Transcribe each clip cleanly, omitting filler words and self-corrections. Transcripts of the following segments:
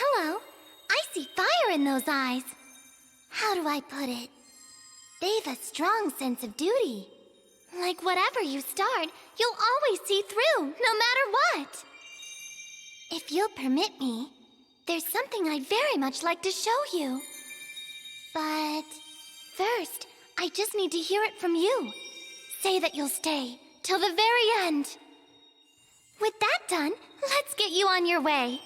Hello. I see fire in those eyes. How do I put it? They've a strong sense of duty. Like whatever you start, you'll always see through, no matter what. If you'll permit me, there's something I'd very much like to show you. But first, I just need to hear it from you. Say that you'll stay till the very end. With that done, let's get you on your way.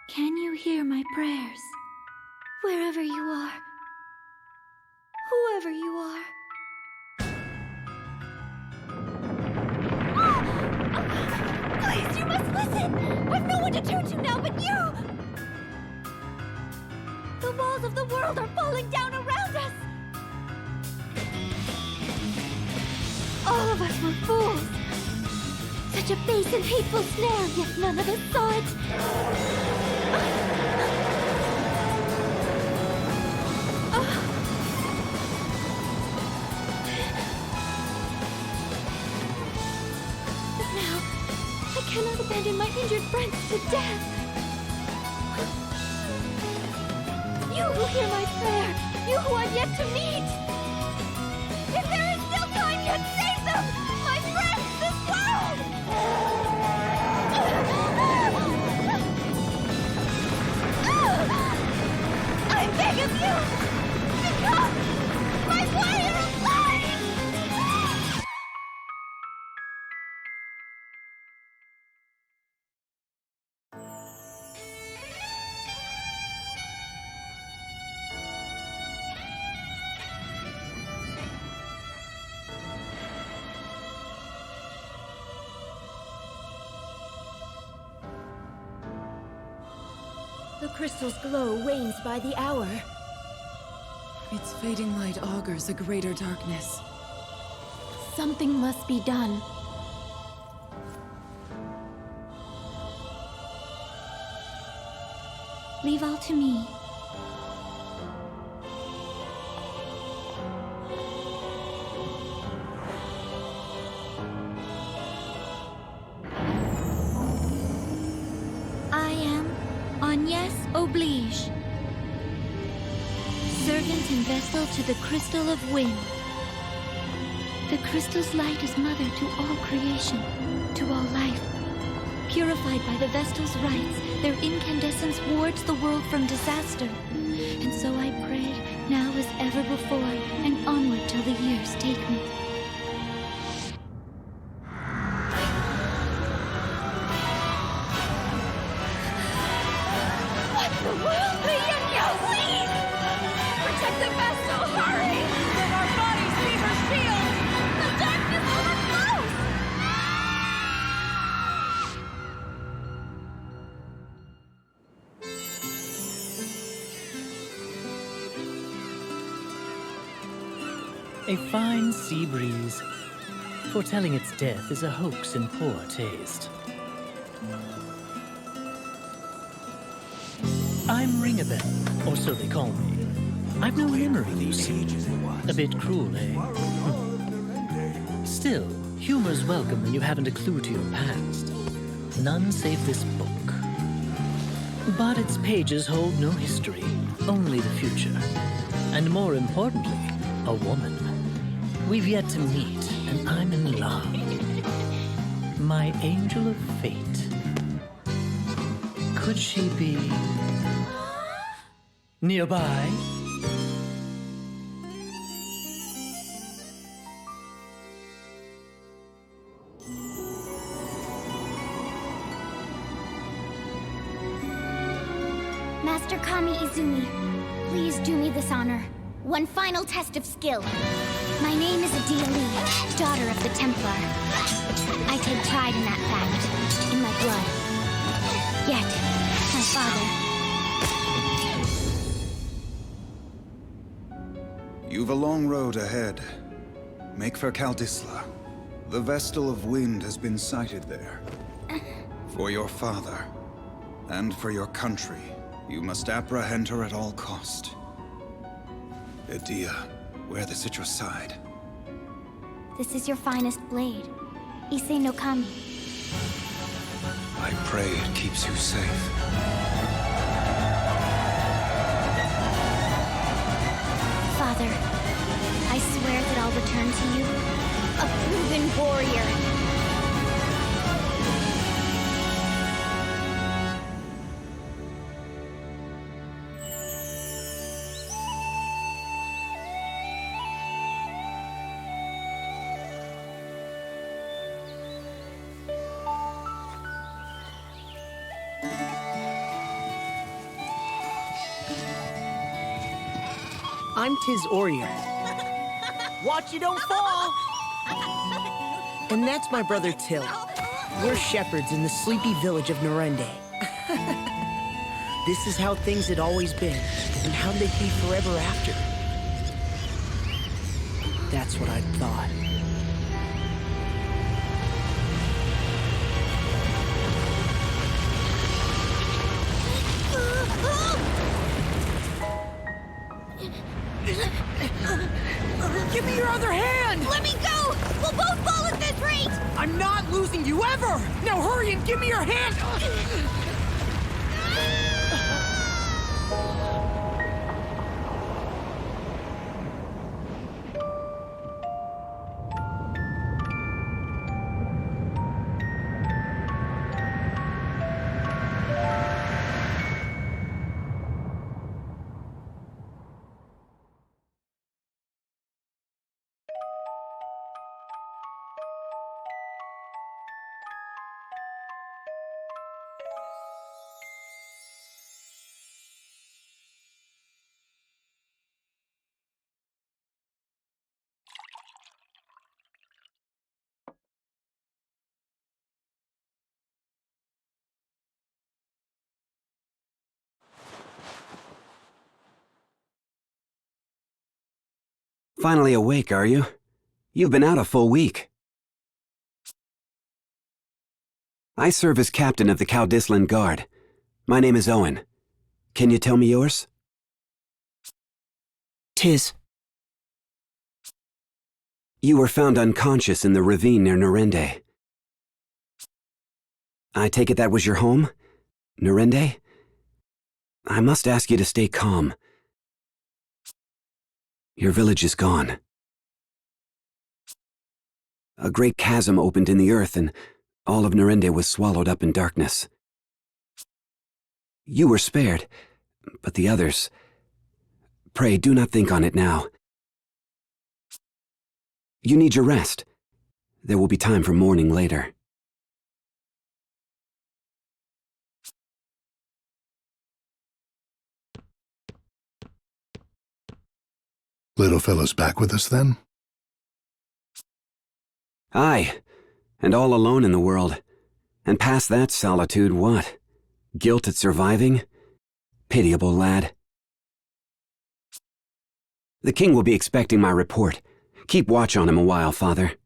Can you hear my prayers? Wherever you are. Whoever you are. Please, you must listen! I've no one to turn to now but you! The walls of the world are falling down around us! All of us were fools! Such a base and hateful snare, yet none of us saw it! Now, I cannot abandon my injured friends to death! You who hear my prayer, you who are yet to meet! If there is still time, yet save them! My friends, this world! I beg of you! Become my player of life! The crystal's glow wanes by the hour. Its fading light augurs a greater darkness. Something must be done. Leave all to me. I am Agnes Oblige, servant and vessel to the Crystal of Wind. The crystal's light is mother to all creation, to all life. Purified by the Vestal's rites, their incandescence wards the world from disaster. And so I pray, now as ever before, and onward till the years take me. What the world? Please! Protect the Vestal, hurry! Let our bodies be her shield! The darkness overflows! A fine sea breeze. Foretelling its death is a hoax in poor taste. I'm Ringabel, or so they call me. I've no memory, you see. A bit cruel, eh? Still, humor's welcome when you haven't a clue to your past. None save this book. But its pages hold no history, only the future. And more importantly, a woman. We've yet to meet, and I'm in love. My angel of fate. Could she be nearby? Master Kami Izumi, please do me this honor. One final test of skill. My name is Edea Lee, daughter of the Templar. I take pride in that fact, in my blood. Yet, my father... You've a long road ahead. Make for Kaldisla. The Vestal of Wind has been sighted there. For your father, and for your country, you must apprehend her at all cost. Edea, wear this at your side. This is your finest blade. Ise no Kami. I pray it keeps you safe. Father, I swear that I'll return to you a proven warrior. I'm Tiz Orier. Watch you don't fall! And that's my brother Till. We're shepherds in the sleepy village of Norende. This is how things had always been, and how they'd be forever after. That's what I thought. Give me your other hand! Let me go! We'll both fall at this rate! I'm not losing you ever! Now hurry and give me your hand! Finally awake, are you? You've been out a full week. I serve as captain of the Kaldislan Guard. My name is Owen. Can you tell me yours? Tiz. You were found unconscious in the ravine near Norende. I take it that was your home? Norende? I must ask you to stay calm. Your village is gone. A great chasm opened in the earth and all of Norende was swallowed up in darkness. You were spared, but the others... Pray, do not think on it now. You need your rest. There will be time for mourning later. Little fellow's back with us, then? Aye, and all alone in the world. And past that solitude, what? Guilt at surviving? Pitiable lad. The king will be expecting my report. Keep watch on him a while, father.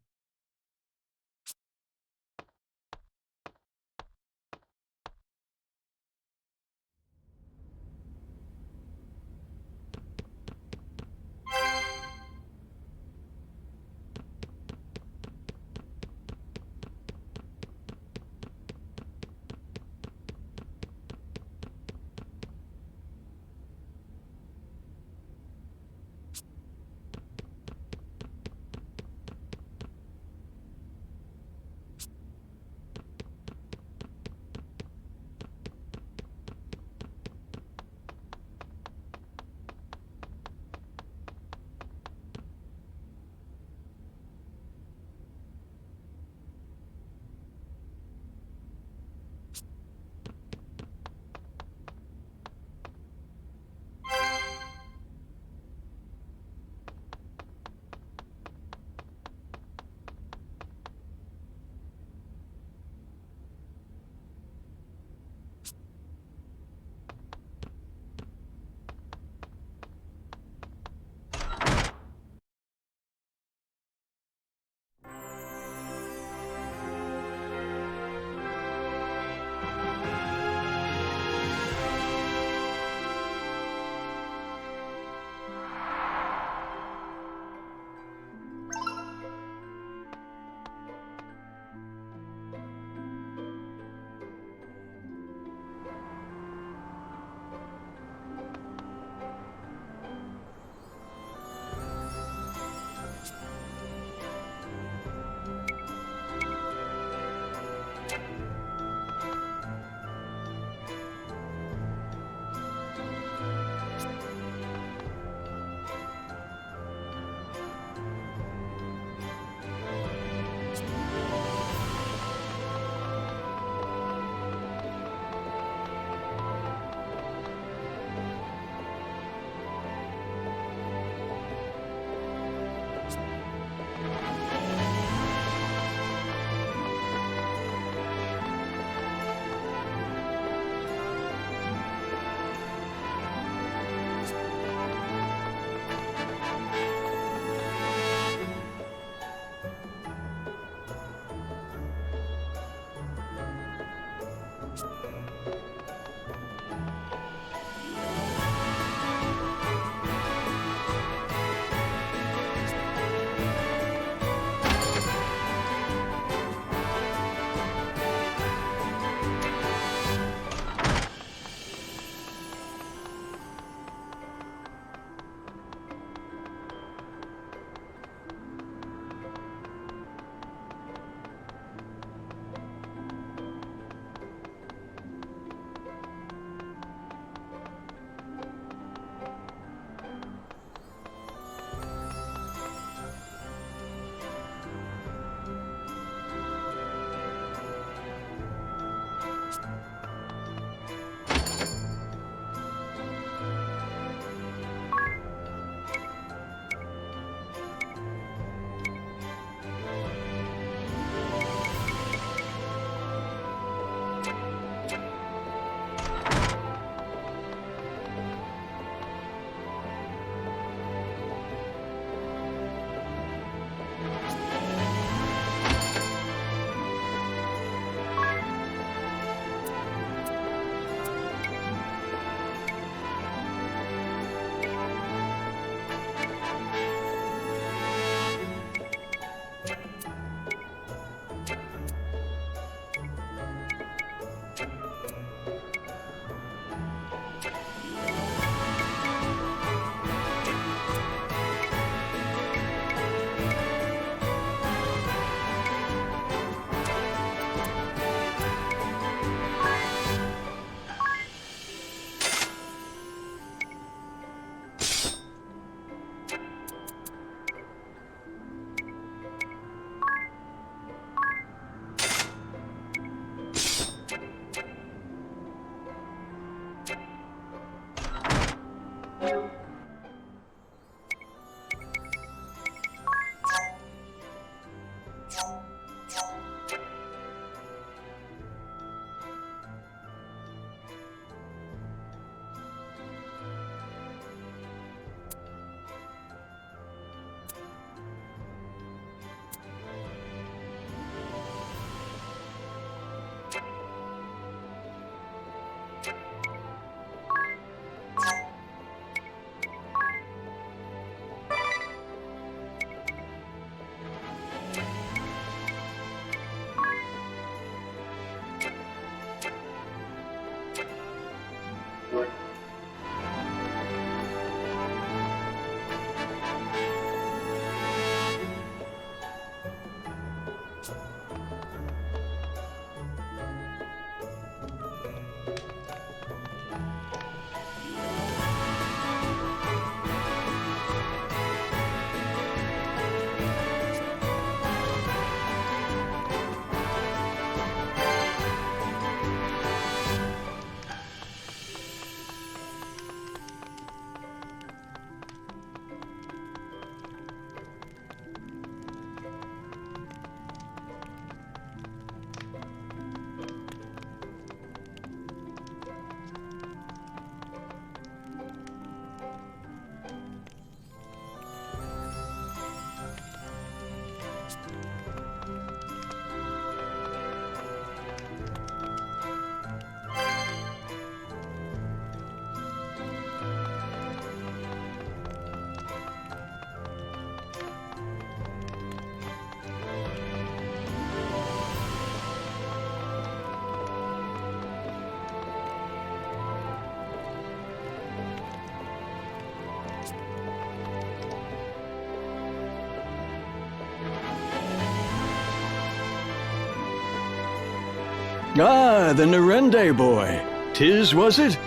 Ah, the Norende boy. 'Tis, was it?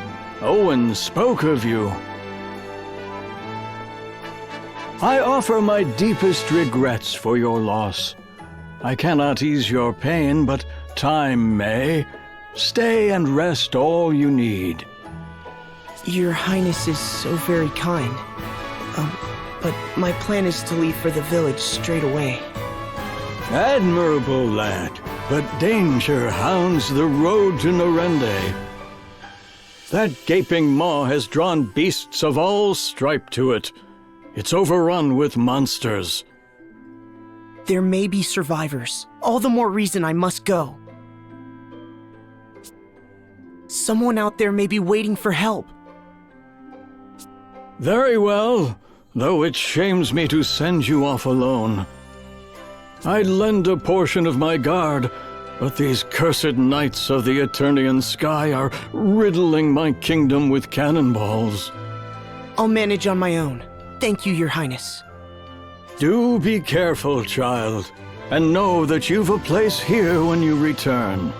Owen spoke of you. I offer my deepest regrets for your loss. I cannot ease your pain, but time may. Stay and rest all you need. Your Highness is so very kind. But my plan is to leave for the village straight away. Admirable, lad. But danger hounds the road to Norende. That gaping maw has drawn beasts of all stripe to it. It's overrun with monsters. There may be survivors. All the more reason I must go. Someone out there may be waiting for help. Very well, though it shames me to send you off alone. I'd lend a portion of my guard, but these cursed knights of the Eternian sky are riddling my kingdom with cannonballs. I'll manage on my own. Thank you, Your Highness. Do be careful, child, and know that you've a place here when you return.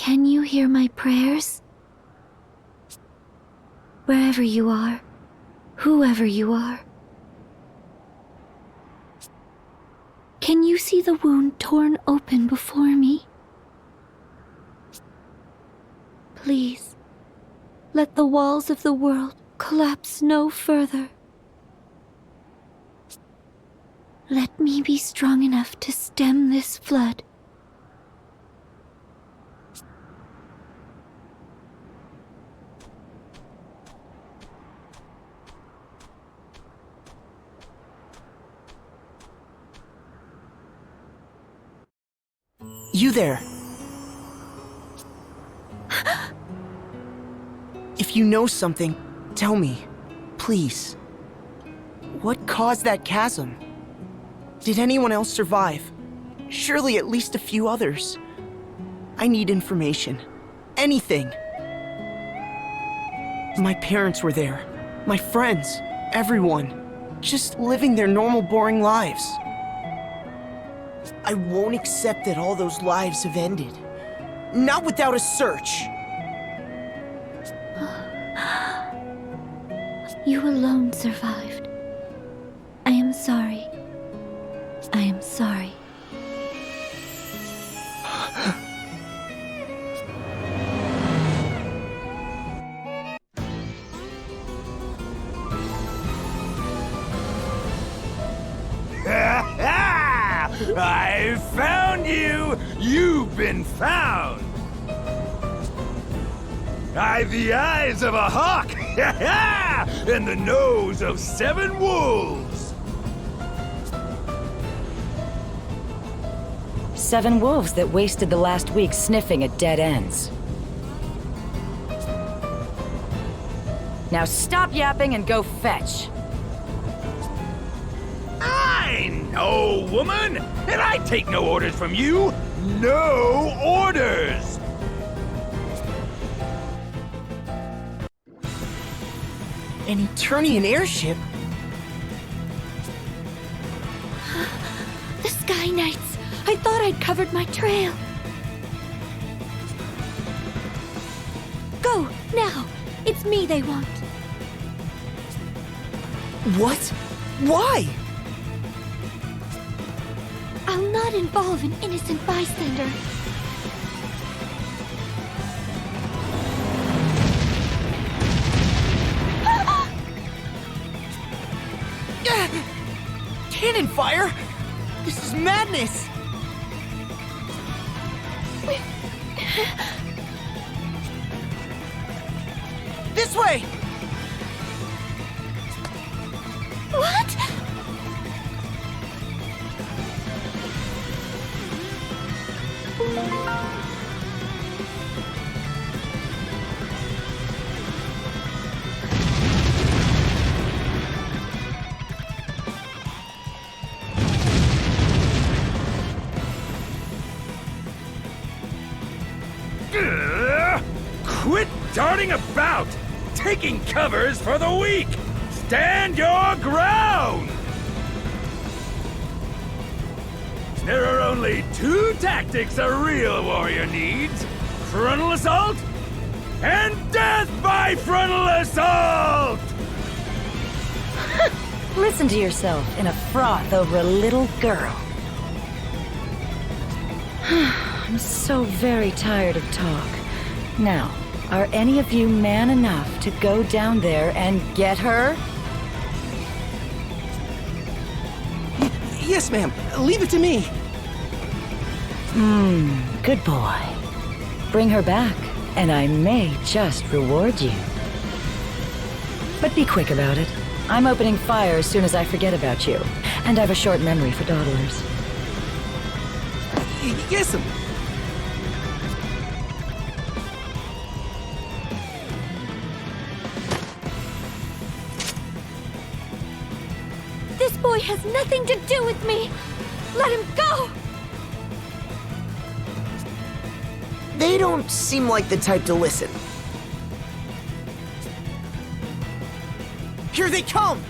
Can you hear my prayers? Wherever you are, whoever you are. Can you see the wound torn open before me? Please, let the walls of the world collapse no further. Let me be strong enough to stem this flood You there. If you know something, tell me. Please. What caused that chasm? Did anyone else survive? Surely at least a few others. I need information. Anything. My parents were there. My friends. Everyone. Just living their normal, boring lives. I won't accept that all those lives have ended. Not without a search. You alone survived. I am sorry. I am sorry. I found you! You've been found! I've the eyes of a hawk! And the nose of 7 wolves! 7 wolves that wasted the last week sniffing at dead ends. Now stop yapping and go fetch. I know, woman! And I take no orders from you! No orders! An Eternian airship? The Sky Knights! I thought I'd covered my trail. Go, now! It's me they want. What? Why? I'll not involve an innocent bystander. Cannon fire? This is madness! This way! What? Quit darting about! Taking covers for the weak! Stand your ground! There are only 2 tactics a real warrior needs. Frontal assault and death by frontal assault! Listen to yourself in a froth over a little girl. I'm so very tired of talk. Now, are any of you man enough to go down there and get her? Yes, ma'am. Leave it to me. Good boy. Bring her back, and I may just reward you. But be quick about it. I'm opening fire as soon as I forget about you, and I have a short memory for dawdlers. Yes, ma'am. This boy has nothing to do with me! Let him go! They don't seem like the type to listen. Here they come!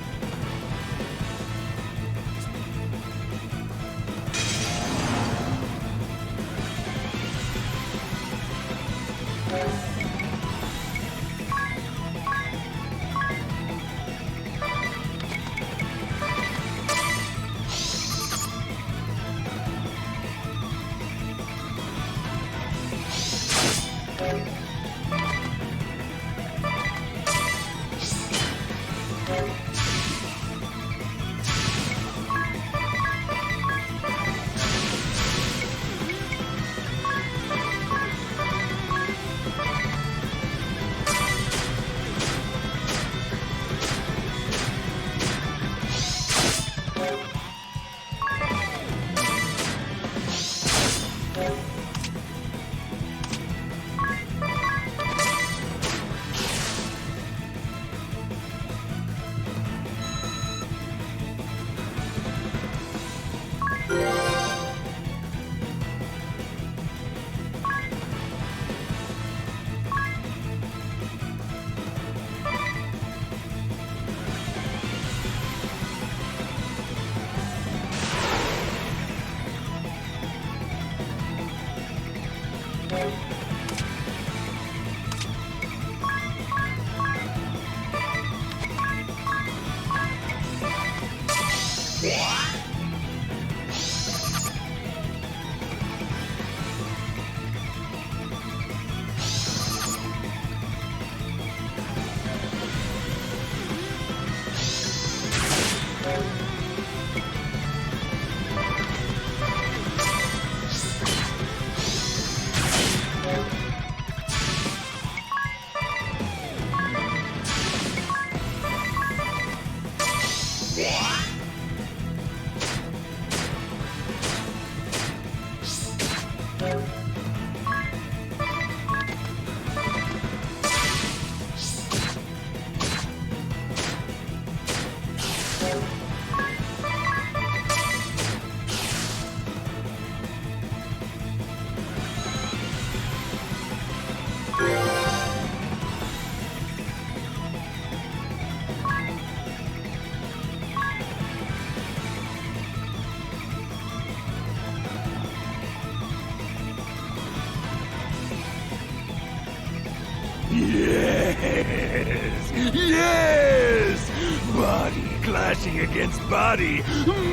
Yes! Yes! Body clashing against body,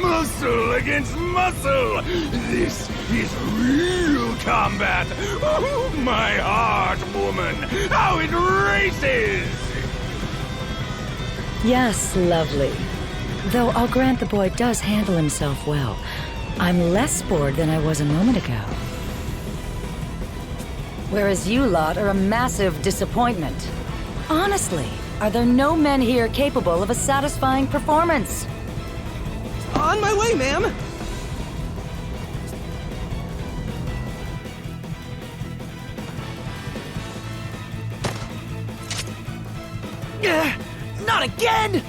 muscle against muscle. This is real combat. Oh, my heart, woman, how it races! Yes, lovely. Though I'll grant the boy does handle himself well. I'm less bored than I was a moment ago. Whereas you lot are a massive disappointment. Honestly, are there no men here capable of a satisfying performance? On my way, ma'am! Not again!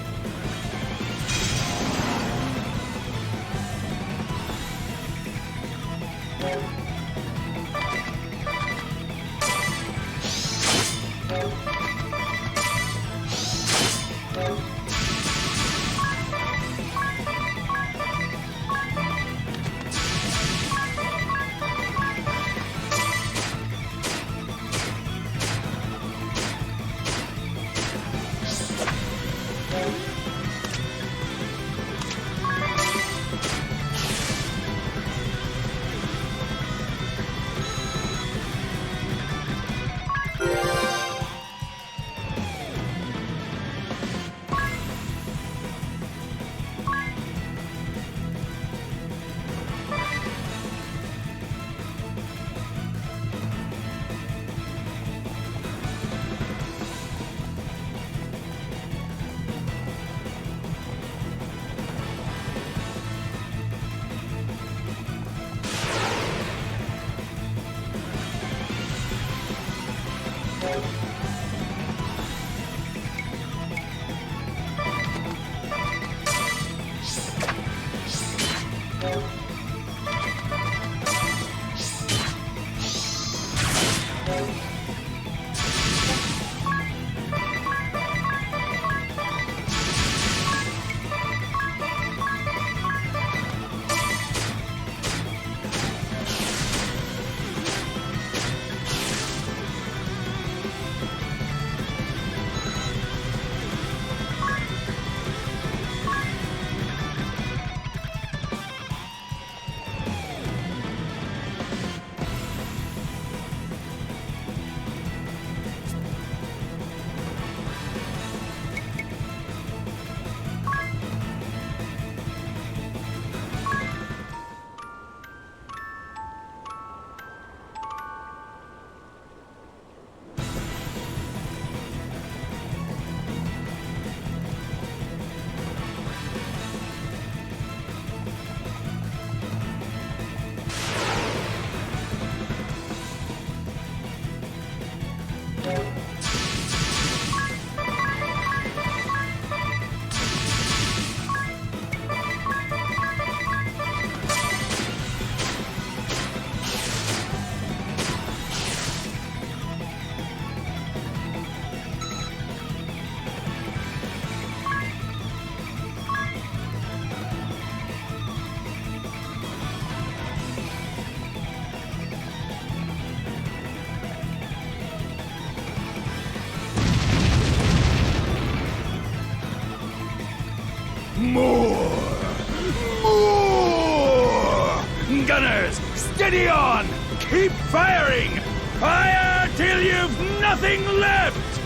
Gunners, steady on! Keep firing! Fire till you've nothing left!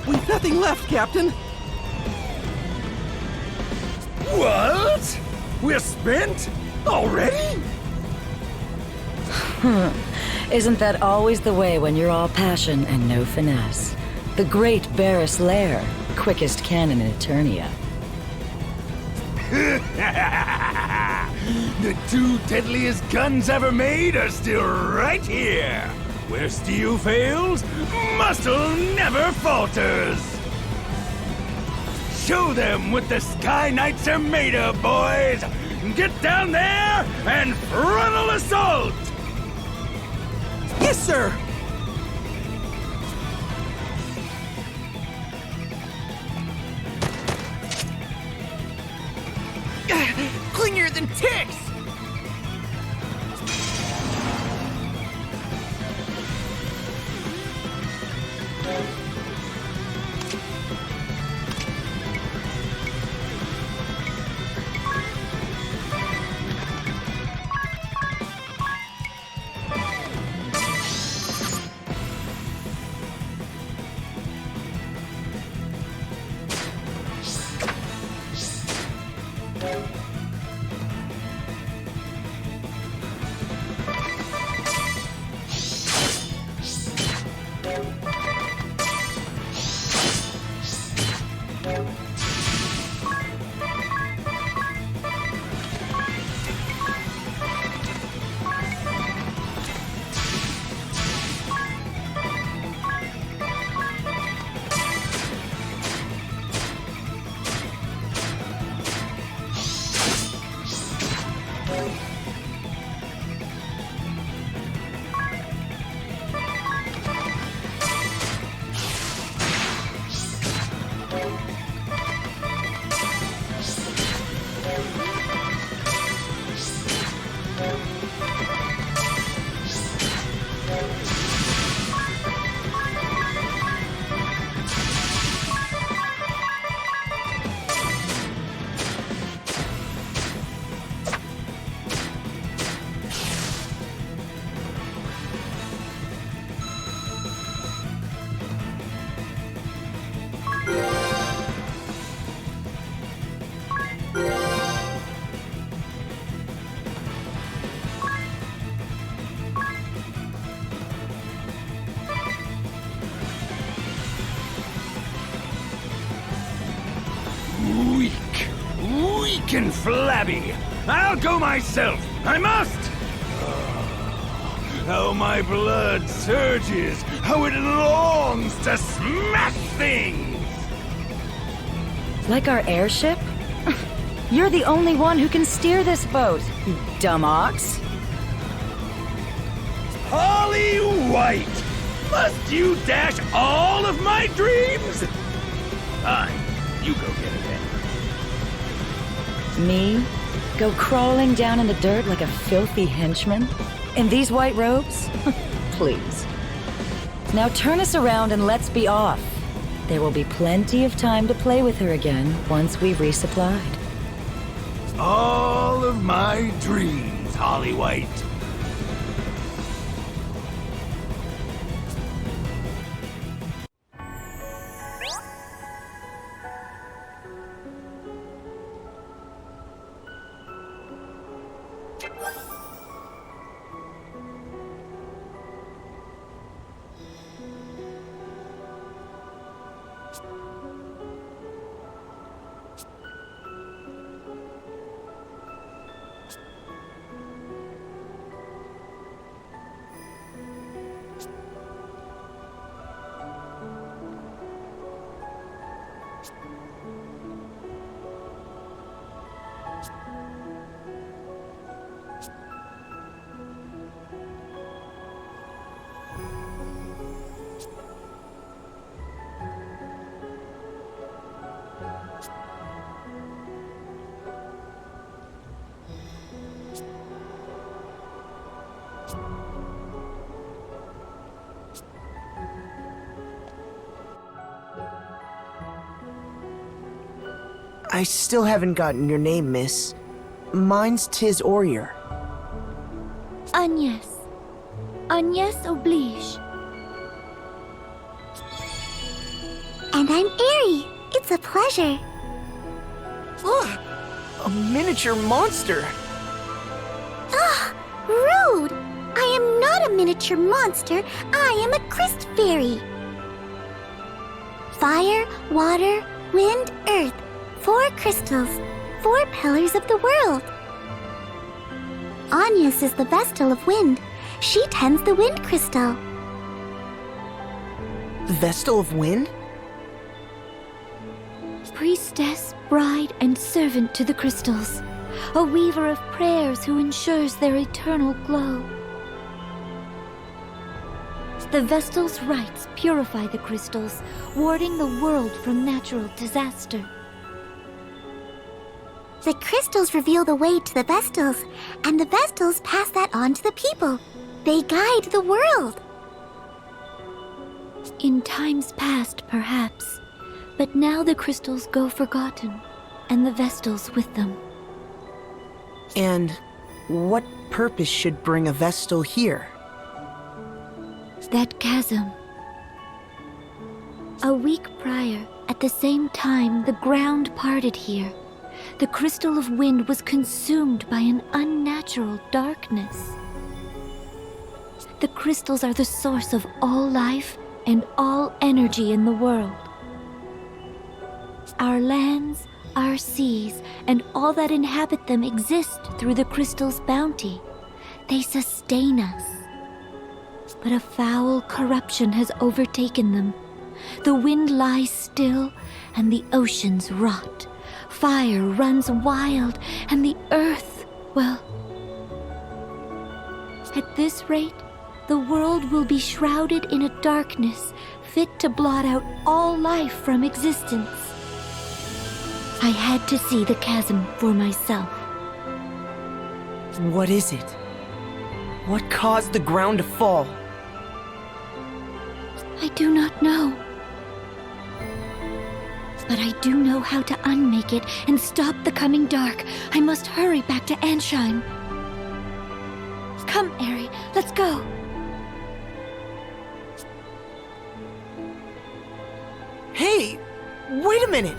We've nothing left, Captain. What? We're spent? Already? Isn't that always the way when you're all passion and no finesse? The great Barris Lair, quickest cannon in Eternia. The two deadliest guns ever made are still right here. Where steel fails, muscle never falters. Show them what the Sky Knights are made of, boys. Get down there and frontal assault. Yes, sir! Clingier than ticks! Weak and flabby. I'll go myself. I must. How my blood surges. How it longs to smash things. Like our airship? You're the only one who can steer this boat, you dumb ox. Holly White! Must you dash all of my dreams? Fine, you go get it then. Me? Go crawling down in the dirt like a filthy henchman? In these white robes? Please. Now turn us around and let's be off. There will be plenty of time to play with her again once we've resupplied. All of my dreams, Holly White. I still haven't gotten your name, miss. Mine's Tis Orier. Agnes. Agnes oblige. And I'm Aerie. It's a pleasure. Ugh, a miniature monster. Ugh, rude! I am not a miniature monster. I am a Crystal Fairy. Fire, water, wind, earth. 4 crystals. 4 pillars of the world. Agnes is the Vestal of Wind. She tends the wind crystal. Vestal of Wind? Priestess, bride, and servant to the crystals. A weaver of prayers who ensures their eternal glow. The Vestal's rites purify the crystals, warding the world from natural disaster. The crystals reveal the way to the Vestals, and the Vestals pass that on to the people. They guide the world. In times past, perhaps, but now the crystals go forgotten, and the Vestals with them. And what purpose should bring a Vestal here? That chasm. A week prior, at the same time, the ground parted here. The crystal of wind was consumed by an unnatural darkness. The crystals are the source of all life and all energy in the world. Our lands, our seas, and all that inhabit them exist through the crystal's bounty. They sustain us. But a foul corruption has overtaken them. The wind lies still, and the oceans rot. Fire runs wild, and the earth, well... At this rate, the world will be shrouded in a darkness fit to blot out all life from existence. I had to see the chasm for myself. What is it? What caused the ground to fall? I do not know. But I do know how to unmake it and stop the coming dark. I must hurry back to Ansheim. Come, Aerie, let's go. Hey, wait a minute.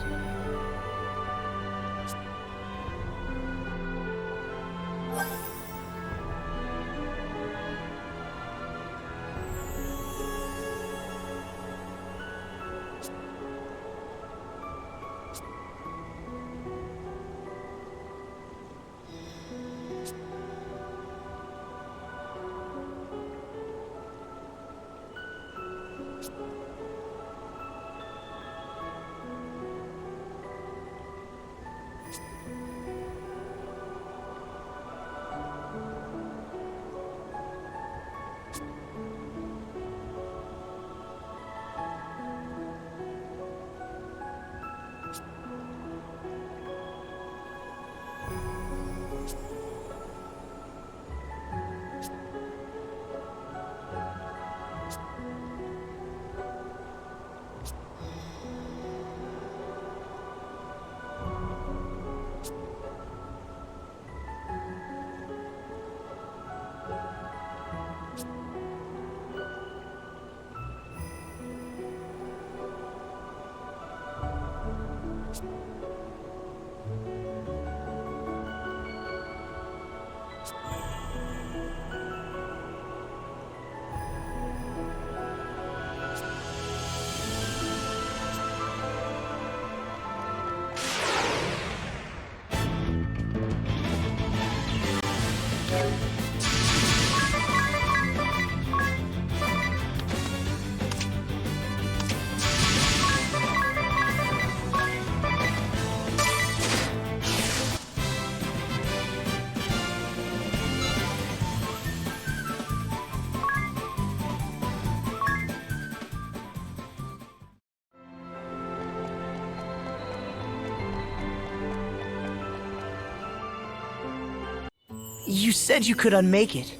You said you could unmake it.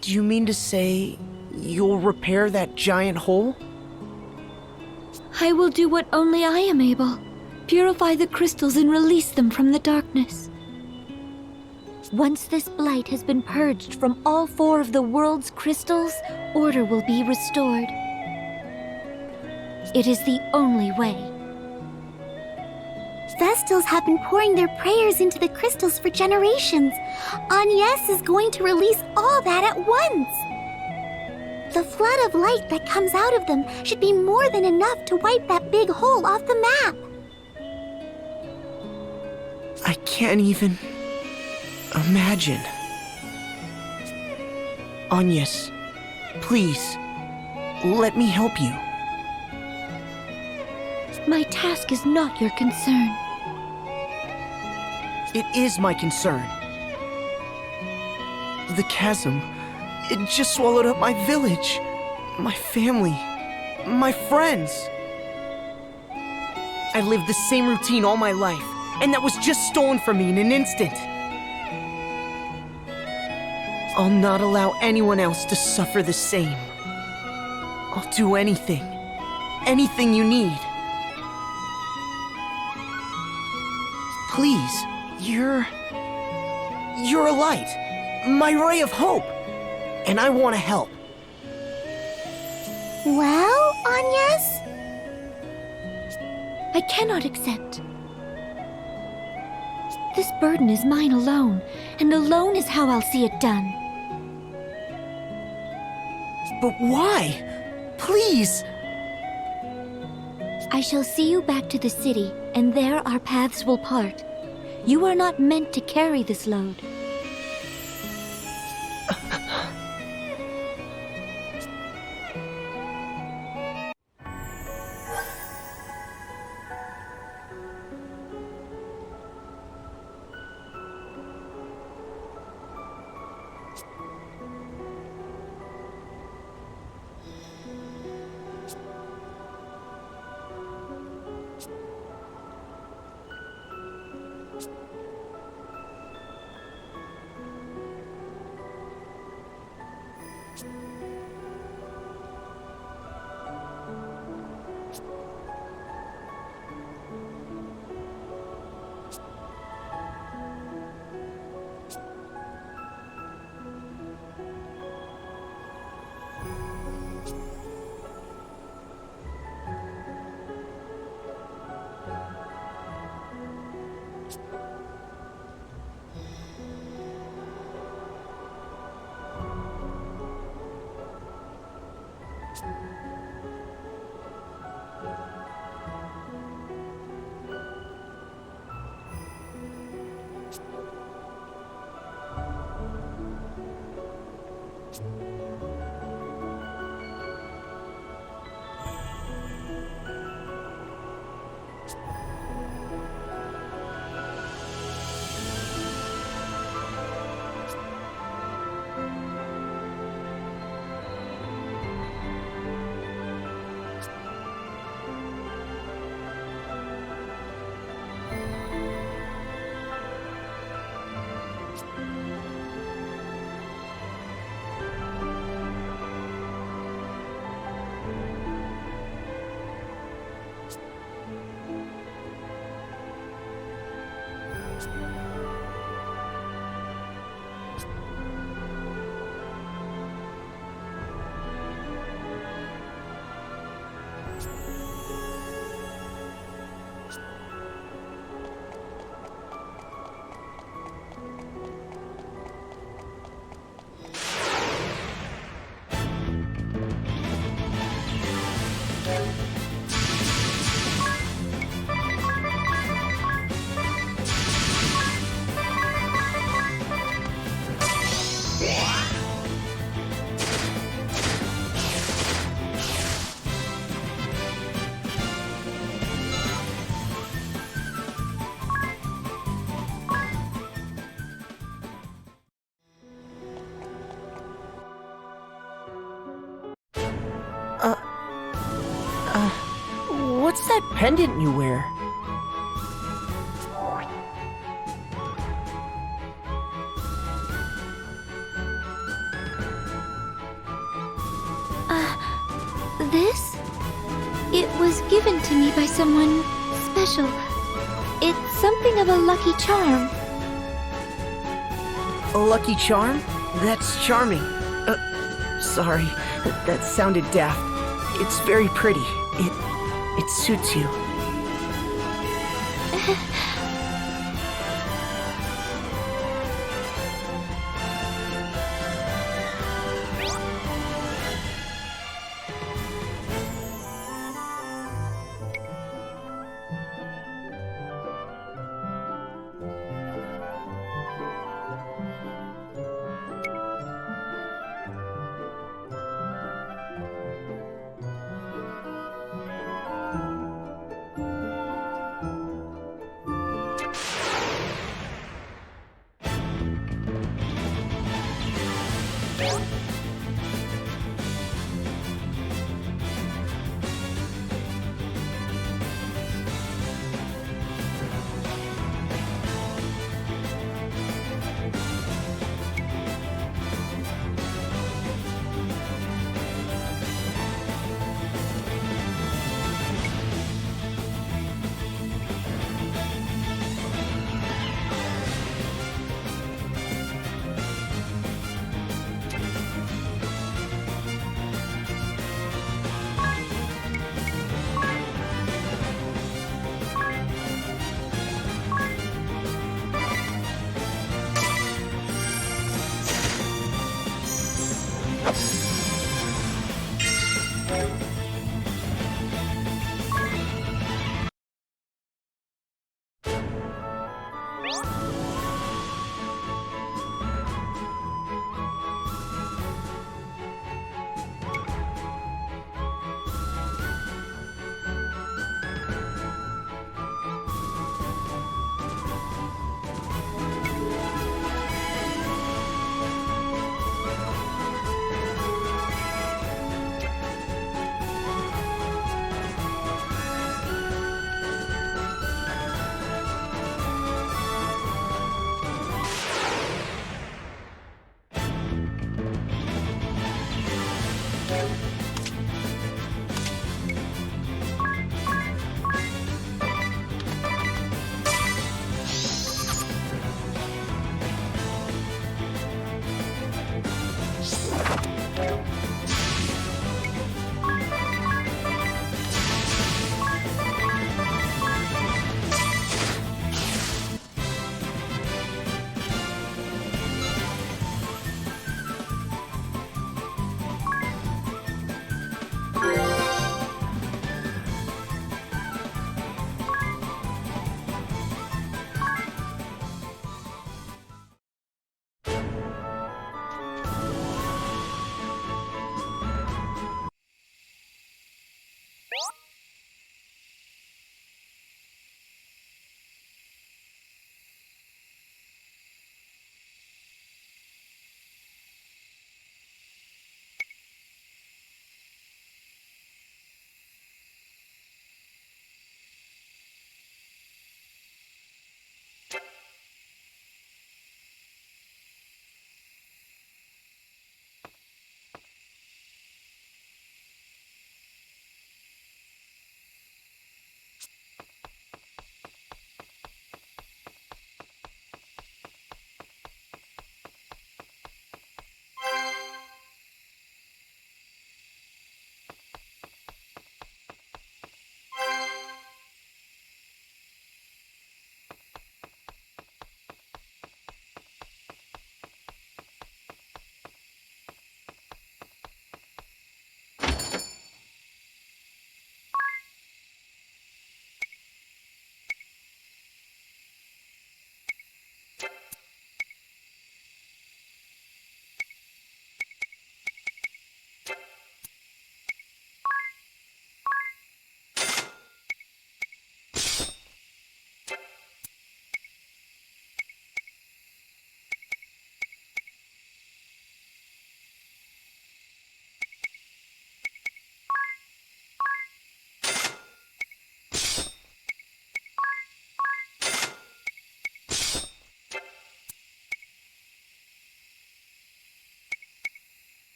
Do you mean to say you'll repair that giant hole? I will do what only I am able. Purify the crystals and release them from the darkness. Once this blight has been purged from all 4 of the world's crystals, order will be restored. It is the only way. Vestals have been pouring their prayers into the crystals for generations. Agnes is going to release all that at once. The flood of light that comes out of them should be more than enough to wipe that big hole off the map. I can't even imagine. Agnes, please, let me help you. My task is not your concern. It is my concern. The chasm, it just swallowed up my village, my family, my friends. I lived the same routine all my life, and that was just stolen from me in an instant. I'll not allow anyone else to suffer the same. I'll do anything you need. Please, you're a light, my ray of hope, and I want to help. Well, Agnes? I cannot accept. This burden is mine alone, and alone is how I'll see it done. But why? Please! I shall see you back to the city, and there our paths will part. You are not meant to carry this load. What's that pendant you wear? This? It was given to me by someone special. something of a lucky charm. A lucky charm? That's charming. Sorry, that sounded daft. It's very pretty. It suits you.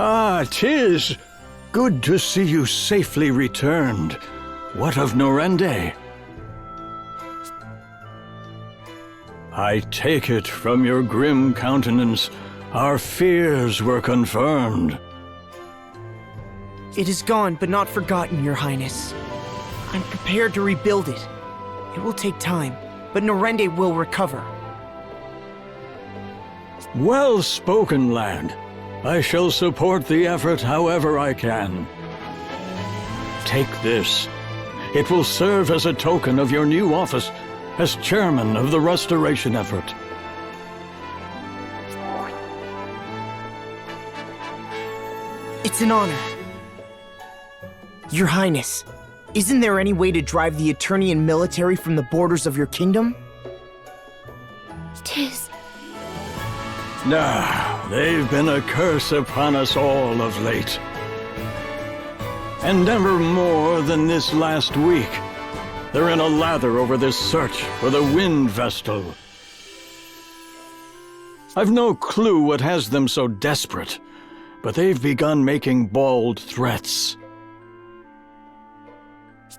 Ah, 'tis. Good to see you safely returned. What of Norende? I take it from your grim countenance, our fears were confirmed. It is gone, but not forgotten, Your Highness. I'm prepared to rebuild it. It will take time, but Norende will recover. Well spoken, lad. I shall support the effort however I can. Take this. It will serve as a token of your new office as chairman of the restoration effort. It's an honor. Your Highness, isn't there any way to drive the Eternian military from the borders of your kingdom? 'Tis. They've been a curse upon us all of late. And never more than this last week. They're in a lather over this search for the Wind Vestal. I've no clue what has them so desperate, but they've begun making bold threats.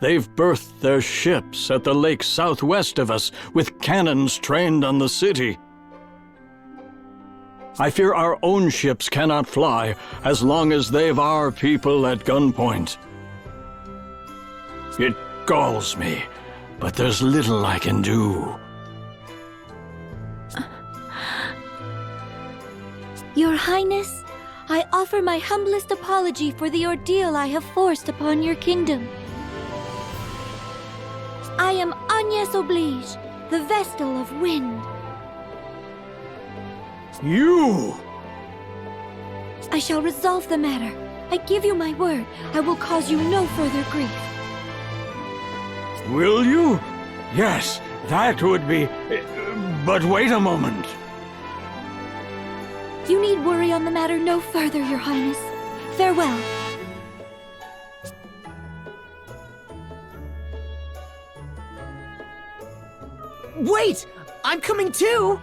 They've berthed their ships at the lake southwest of us with cannons trained on the city. I fear our own ships cannot fly as long as they've our people at gunpoint. It galls me, but there's little I can do. Your Highness, I offer my humblest apology for the ordeal I have forced upon your kingdom. I am Agnes Oblige, the Vestal of Wind. You! I shall resolve the matter. I give you my word. I will cause you no further grief. Will you? Yes, that would be... But wait a moment. You need worry on the matter no further, Your Highness. Farewell. Wait! I'm coming too!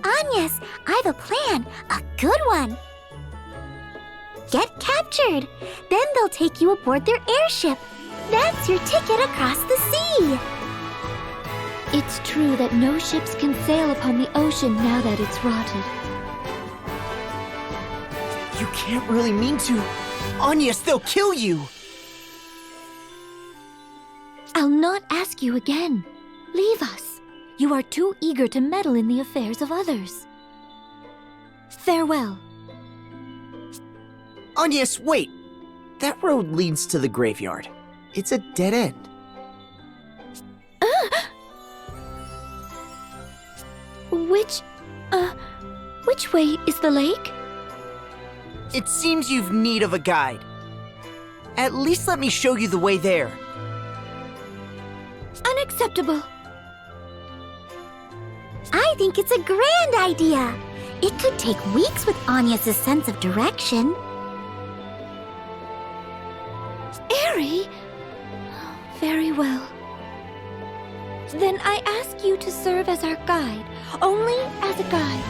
Agnes, I have a plan. A good one. Get captured. Then they'll take you aboard their airship. That's your ticket across the sea. It's true that no ships can sail upon the ocean now that it's rotted. You can't really mean to. Agnes, they'll kill you! I'll not ask you again. Leave us. You are too eager to meddle in the affairs of others. Farewell. Agnes, wait! That road leads to the graveyard. It's a dead end. Which way is the lake? It seems you've need of a guide. At least let me show you the way there. Unacceptable. I think it's a grand idea. It could take weeks with Agnes' sense of direction. Airy? Very well. Then I ask you to serve as our guide, only as a guide,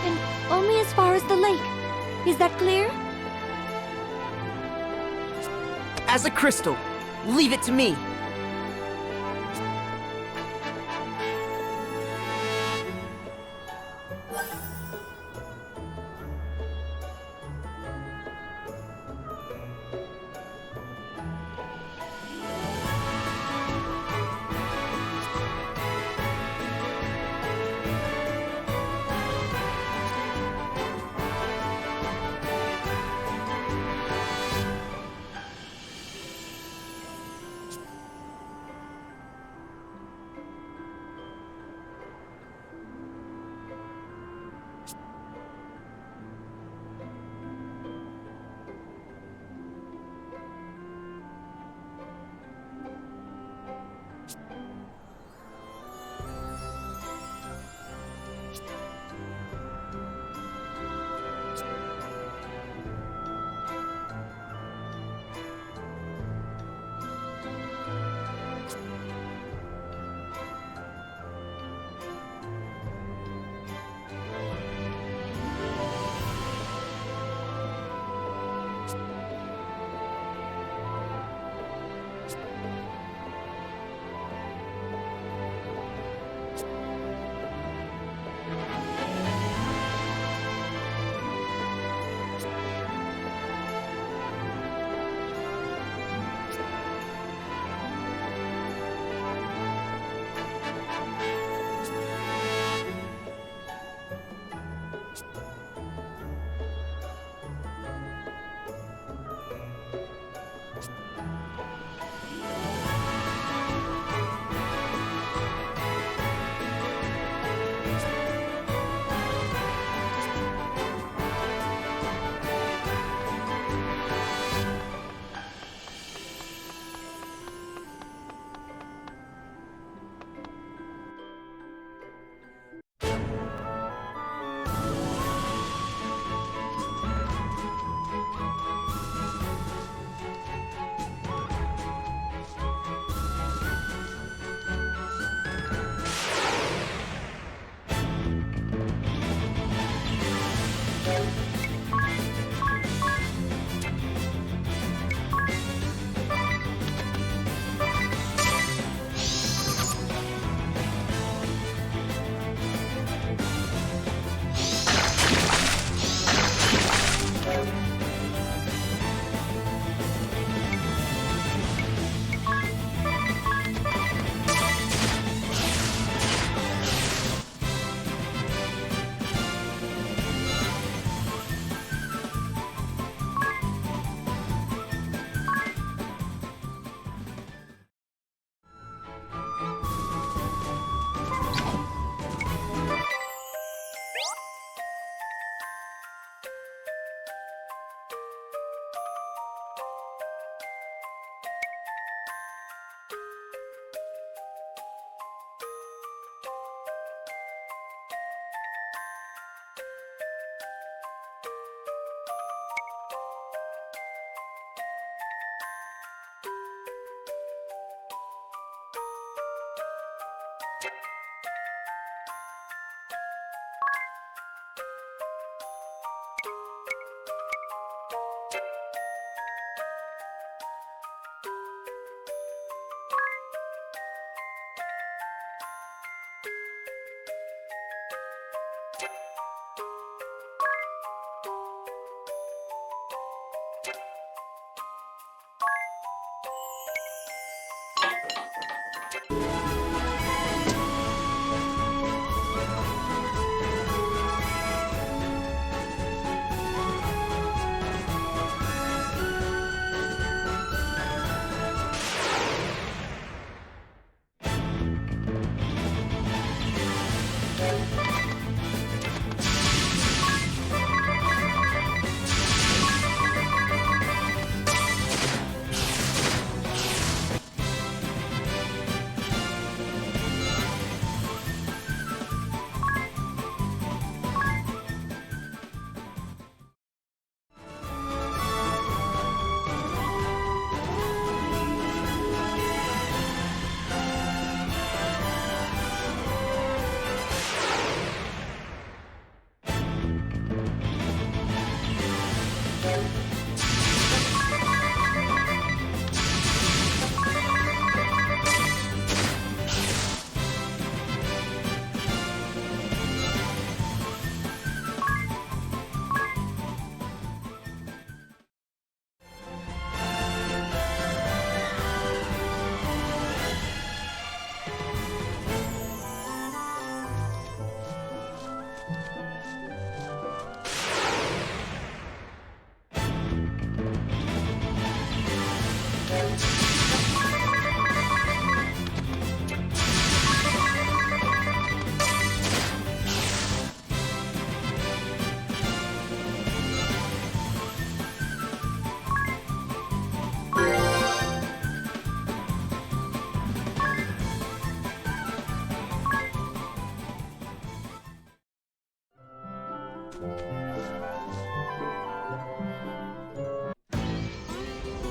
and only as far as the lake. Is that clear? As a crystal, leave it to me.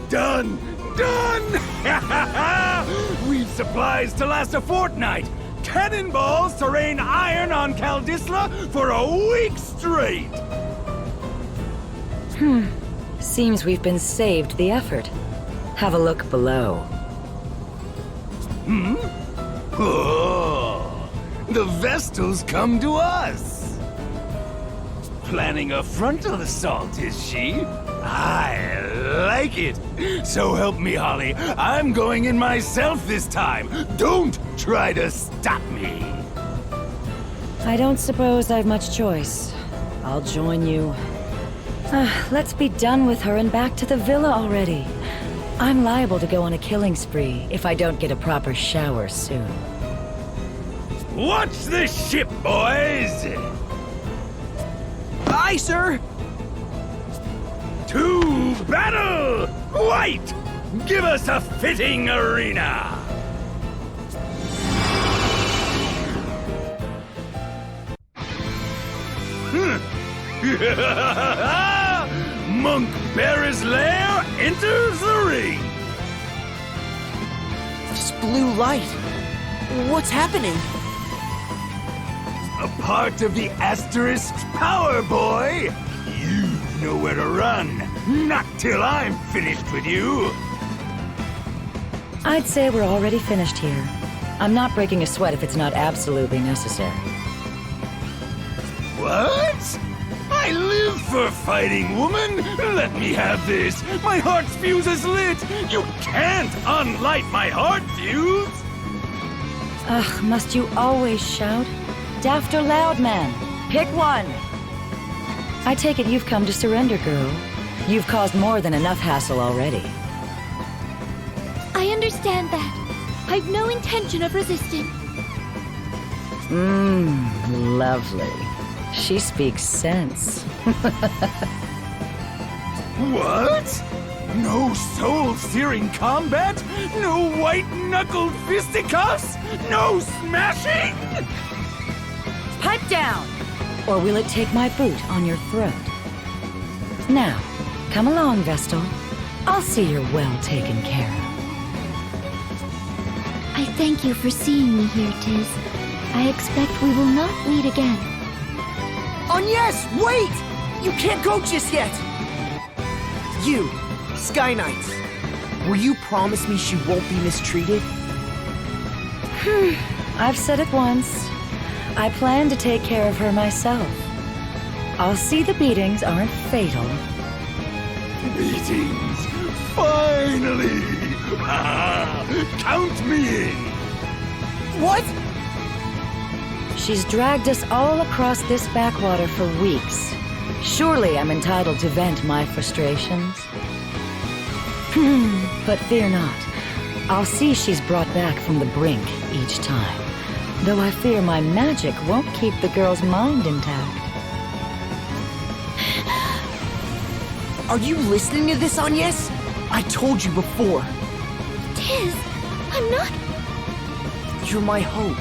Done! Done! We've supplies to last a fortnight! Cannonballs to rain iron on Kaldisla for a week straight! Seems we've been saved the effort. Have a look below. Oh, the Vestal's come to us! Planning a frontal assault, is she? I like it! So help me, Holly, I'm going in myself this time! Don't try to stop me! I don't suppose I've much choice. I'll join you. Let's be done with her and back to the villa already. I'm liable to go on a killing spree if I don't get a proper shower soon. Watch the ship, boys! Aye, sir! To battle! White! Give us a fitting arena! Monk Bear's lair enters the ring! This blue light. What's happening? A part of the Asterisk's power, boy! You've nowhere to run. Not till I'm finished with you. I'd say we're already finished here. I'm not breaking a sweat if it's not absolutely necessary. What? I live for fighting, woman! Let me have this! My heart's fuse is lit! You can't unlight my heart fuse! Ugh, must you always shout? Daft or loud, man? Pick one! I take it you've come to surrender, girl. You've caused more than enough hassle already. I understand that. I've no intention of resisting. Lovely. She speaks sense. What? No soul-searing combat? No white-knuckled fisticuffs? No smashing? Pipe down! Or will it take my boot on your throat? Now, come along, Vestal. I'll see you're well taken care of. I thank you for seeing me here, Tiz. I expect we will not meet again. Agnes, wait! You can't go just yet! You, Sky Knights, will you promise me she won't be mistreated? I've said it once. I plan to take care of her myself. I'll see the beatings aren't fatal. Beatings! Finally! Count me in! What? She's dragged us all across this backwater for weeks. Surely I'm entitled to vent my frustrations. But fear not. I'll see she's brought back from the brink each time. Though I fear my magic won't keep the girl's mind intact. Are you listening to this, Agnes? I told you before. Tiz, I'm not... You're my hope.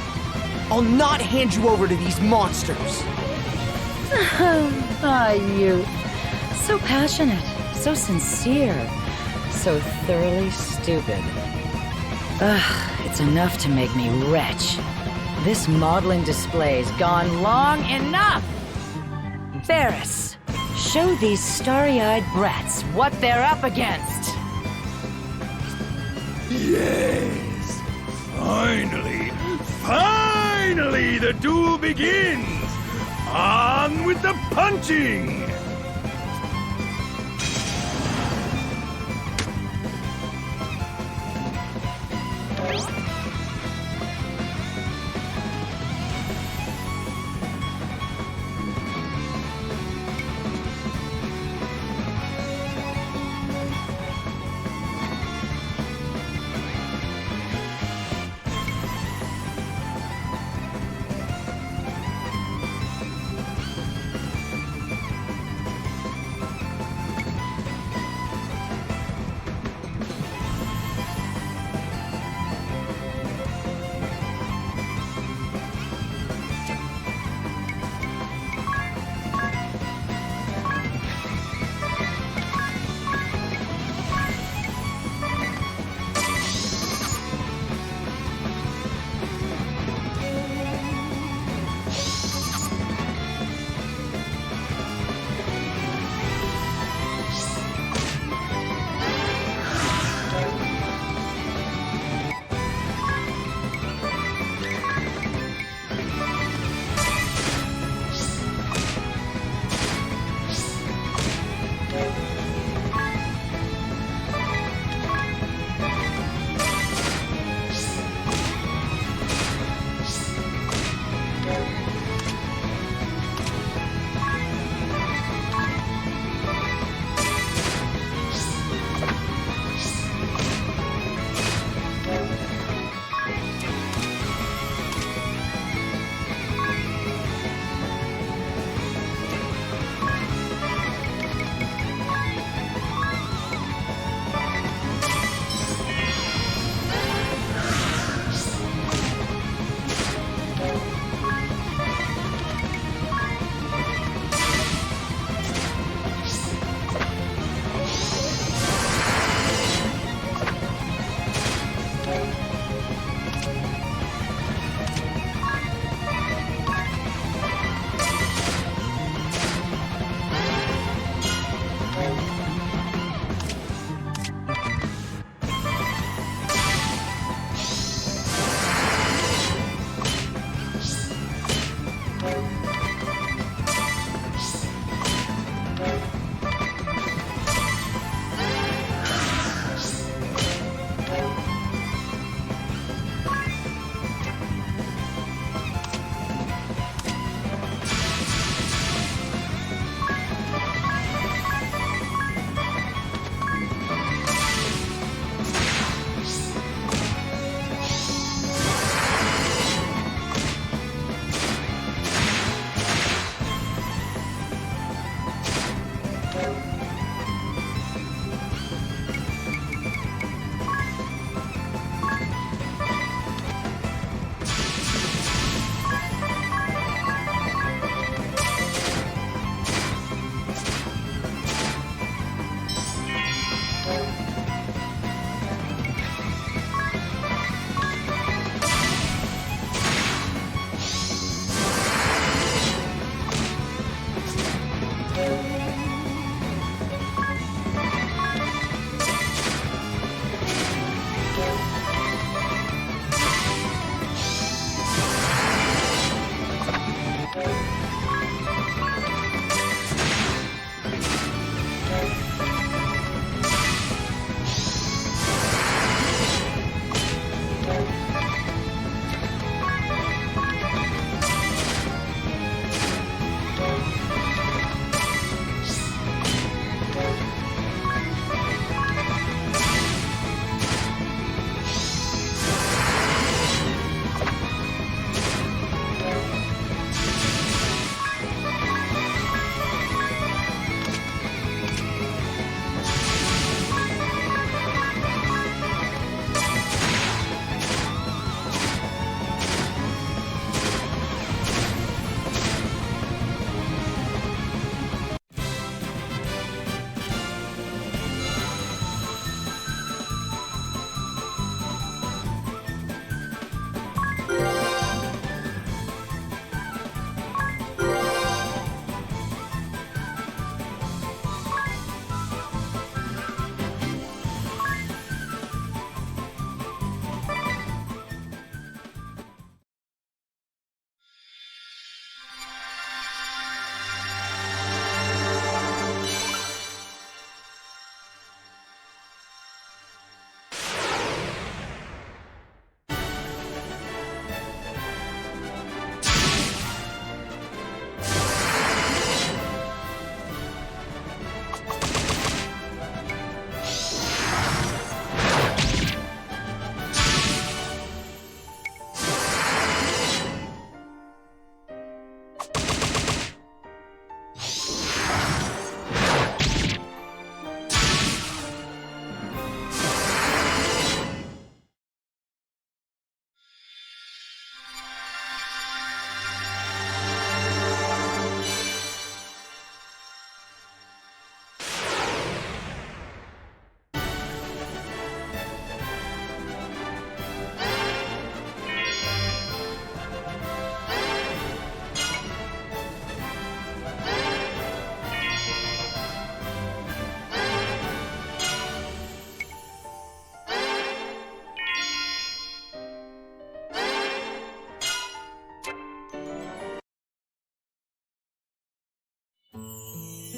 I'll not hand you over to these monsters. You. So passionate, so sincere, so thoroughly stupid. It's enough to make me retch. This maudlin display's gone long enough! Ferris, show these starry-eyed brats what they're up against! Yes! Finally! Finally, the duel begins! On with the punching!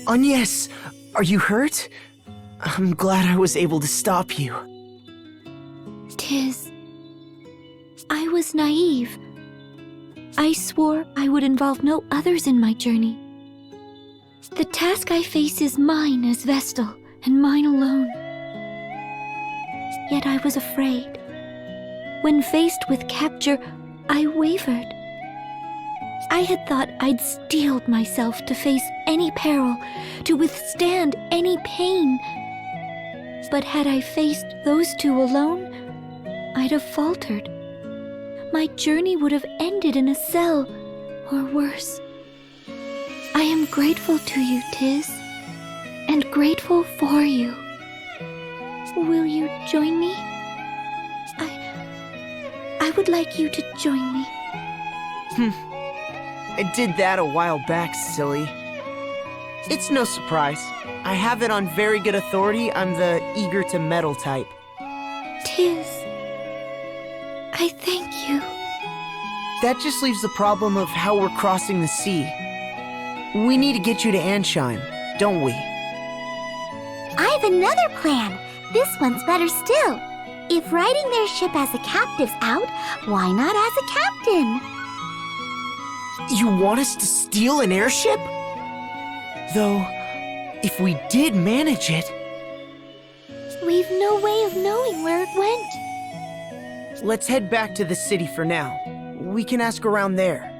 Agnes, are you hurt? I'm glad I was able to stop you. Tis. I was naive. I swore I would involve no others in my journey. The task I face is mine as Vestal, and mine alone. Yet I was afraid. When faced with capture, I wavered. I had thought I'd steeled myself to face any peril, to withstand any pain. But had I faced those two alone, I'd have faltered. My journey would have ended in a cell, or worse. I am grateful to you, Tis, and grateful for you. Will you join me? I would like you to join me. I did that a while back, silly. It's no surprise. I have it on very good authority I'm the eager-to-meddle type. Tis, I thank you. That just leaves the problem of how we're crossing the sea. We need to get you to Ansheim, don't we? I've another plan. This one's better still. If riding their ship as a captive's out, why not as a captain? You want us to steal an airship? Though, if we did manage it... We've no way of knowing where it went. Let's head back to the city for now. We can ask around there.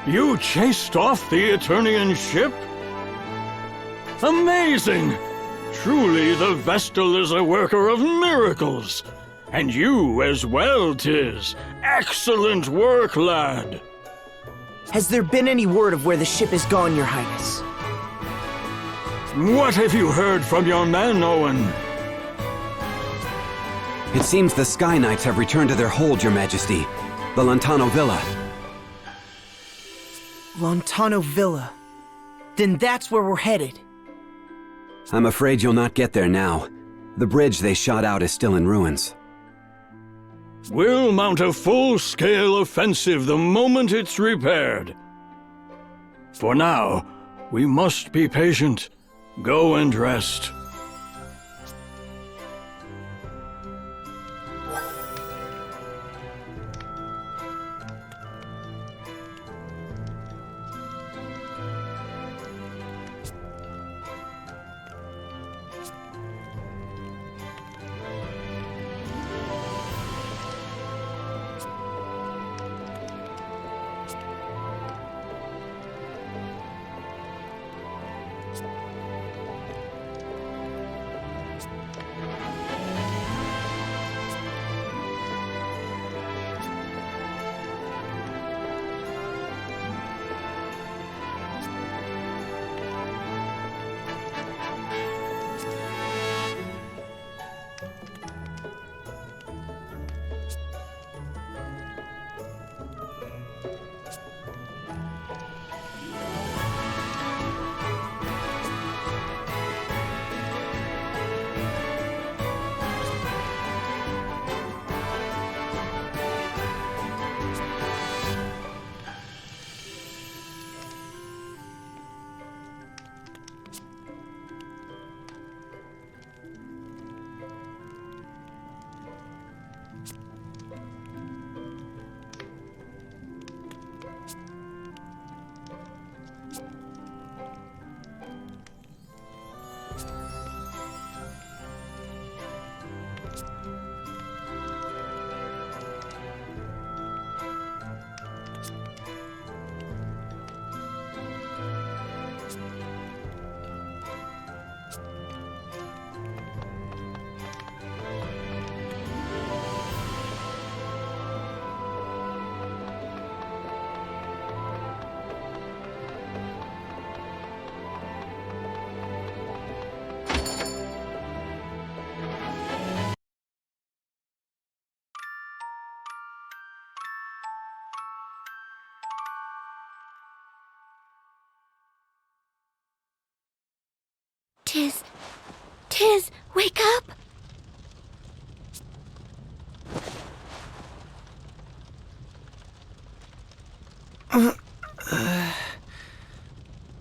You chased off the Eternian ship? Amazing! Truly, the Vestal is a worker of miracles. And you as well, 'tis. Excellent work, lad. Has there been any word of where the ship has gone, Your Highness? What have you heard from your men, Owen? It seems the Sky Knights have returned to their hold, Your Majesty. The Lontano Villa. Lontano Villa. Then that's where we're headed. I'm afraid you'll not get there now. The bridge they shot out is still in ruins. We'll mount a full-scale offensive the moment it's repaired. For now, we must be patient. Go and rest. Tis, wake up!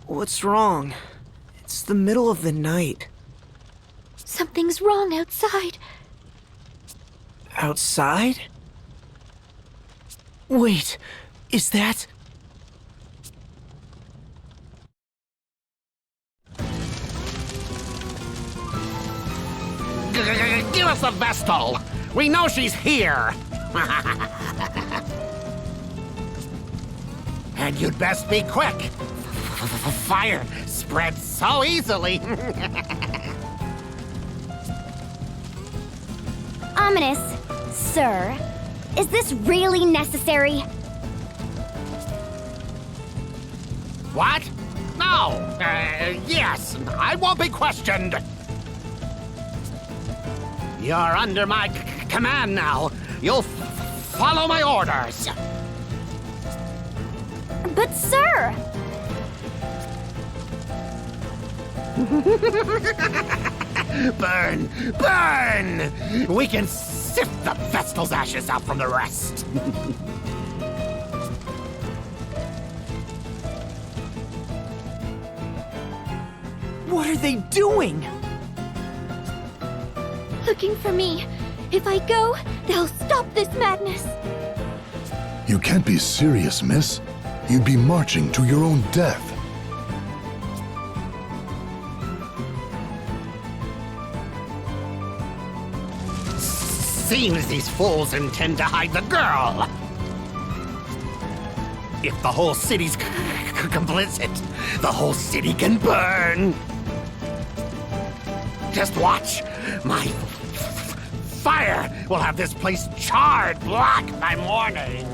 What's wrong? It's the middle of the night. Something's wrong outside. Outside? Wait, is that... Give us the Vestal! We know she's here! And you'd best be quick! Fire spreads so easily! Ominous, sir, is this really necessary? What? No! Yes, I won't be questioned! You're under my command now. You'll follow my orders. But sir! Burn! Burn! We can sift the Vestal's ashes out from the rest. What are they doing? Looking for me. If I go, they'll stop this madness. You can't be serious, miss. You'd be marching to your own death. Seems these fools intend to hide the girl. If the whole city's complicit, the whole city can burn. Just watch. My fire will have this place charred black by morning.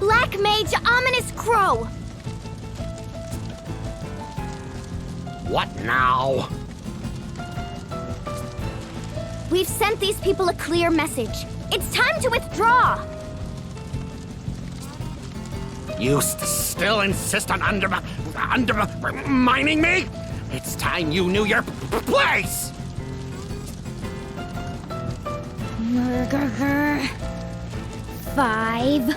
Black Mage, ominous crow! What now? We've sent these people a clear message. It's time to withdraw! You still insist on undermining me? It's time you knew your place! 5,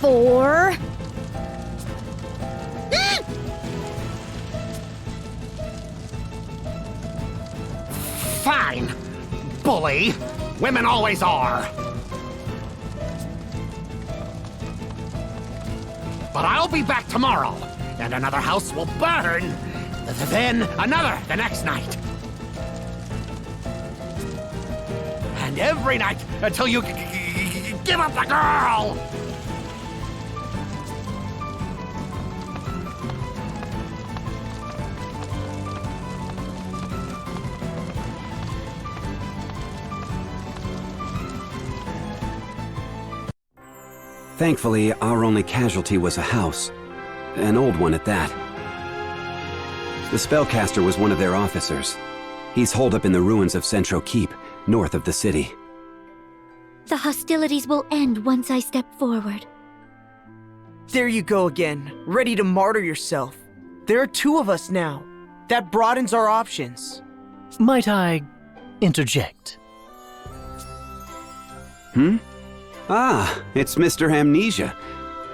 4... Fine, bully. Women always are. But I'll be back tomorrow, and another house will burn. Then another the next night. And every night until you give up the girl! Thankfully, our only casualty was a house. An old one at that. The spellcaster was one of their officers. He's holed up in the ruins of Central Keep, north of the city. The hostilities will end once I step forward. There you go again, ready to martyr yourself. There are 2 of us now. That broadens our options. Might I interject? Ah, it's Mr. Amnesia.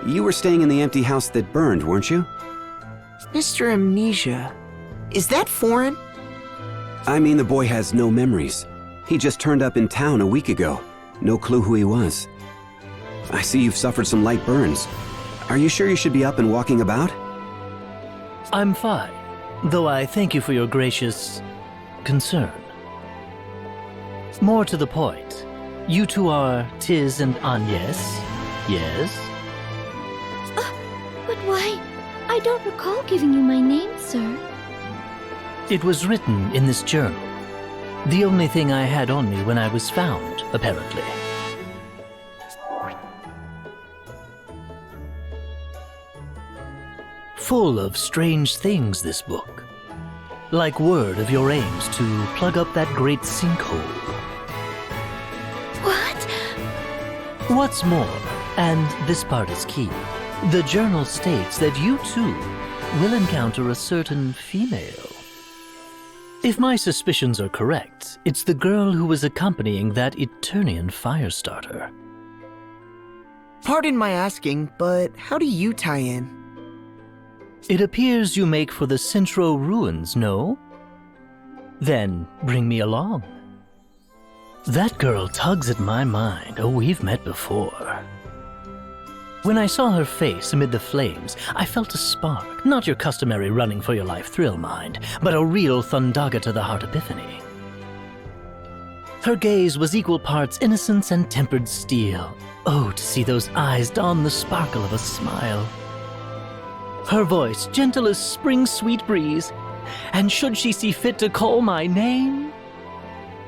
You were staying in the empty house that burned, weren't you? Mr. Amnesia? Is that foreign? I mean, the boy has no memories. He just turned up in town a week ago. No clue who he was. I see you've suffered some light burns. Are you sure you should be up and walking about? I'm fine, though I thank you for your gracious concern. More to the point, you two are Tiz and Agnes, yes? But why? I don't recall giving you my name, sir. It was written in this journal. The only thing I had on me when I was found, apparently. Full of strange things, this book. Like word of your aims to plug up that great sinkhole. What? What's more, and this part is key, the journal states that you too will encounter a certain female. If my suspicions are correct, it's the girl who was accompanying that Eternian Firestarter. Pardon my asking, but how do you tie in? It appears you make for the Centro ruins, no? Then bring me along. That girl tugs at my mind. Oh, we've met before. When I saw her face amid the flames, I felt a spark. Not your customary running for your life thrill, mind, but a real Thundaga to the heart epiphany. Her gaze was equal parts innocence and tempered steel. Oh, to see those eyes don the sparkle of a smile. Her voice gentle as spring's sweet breeze, and should she see fit to call my name?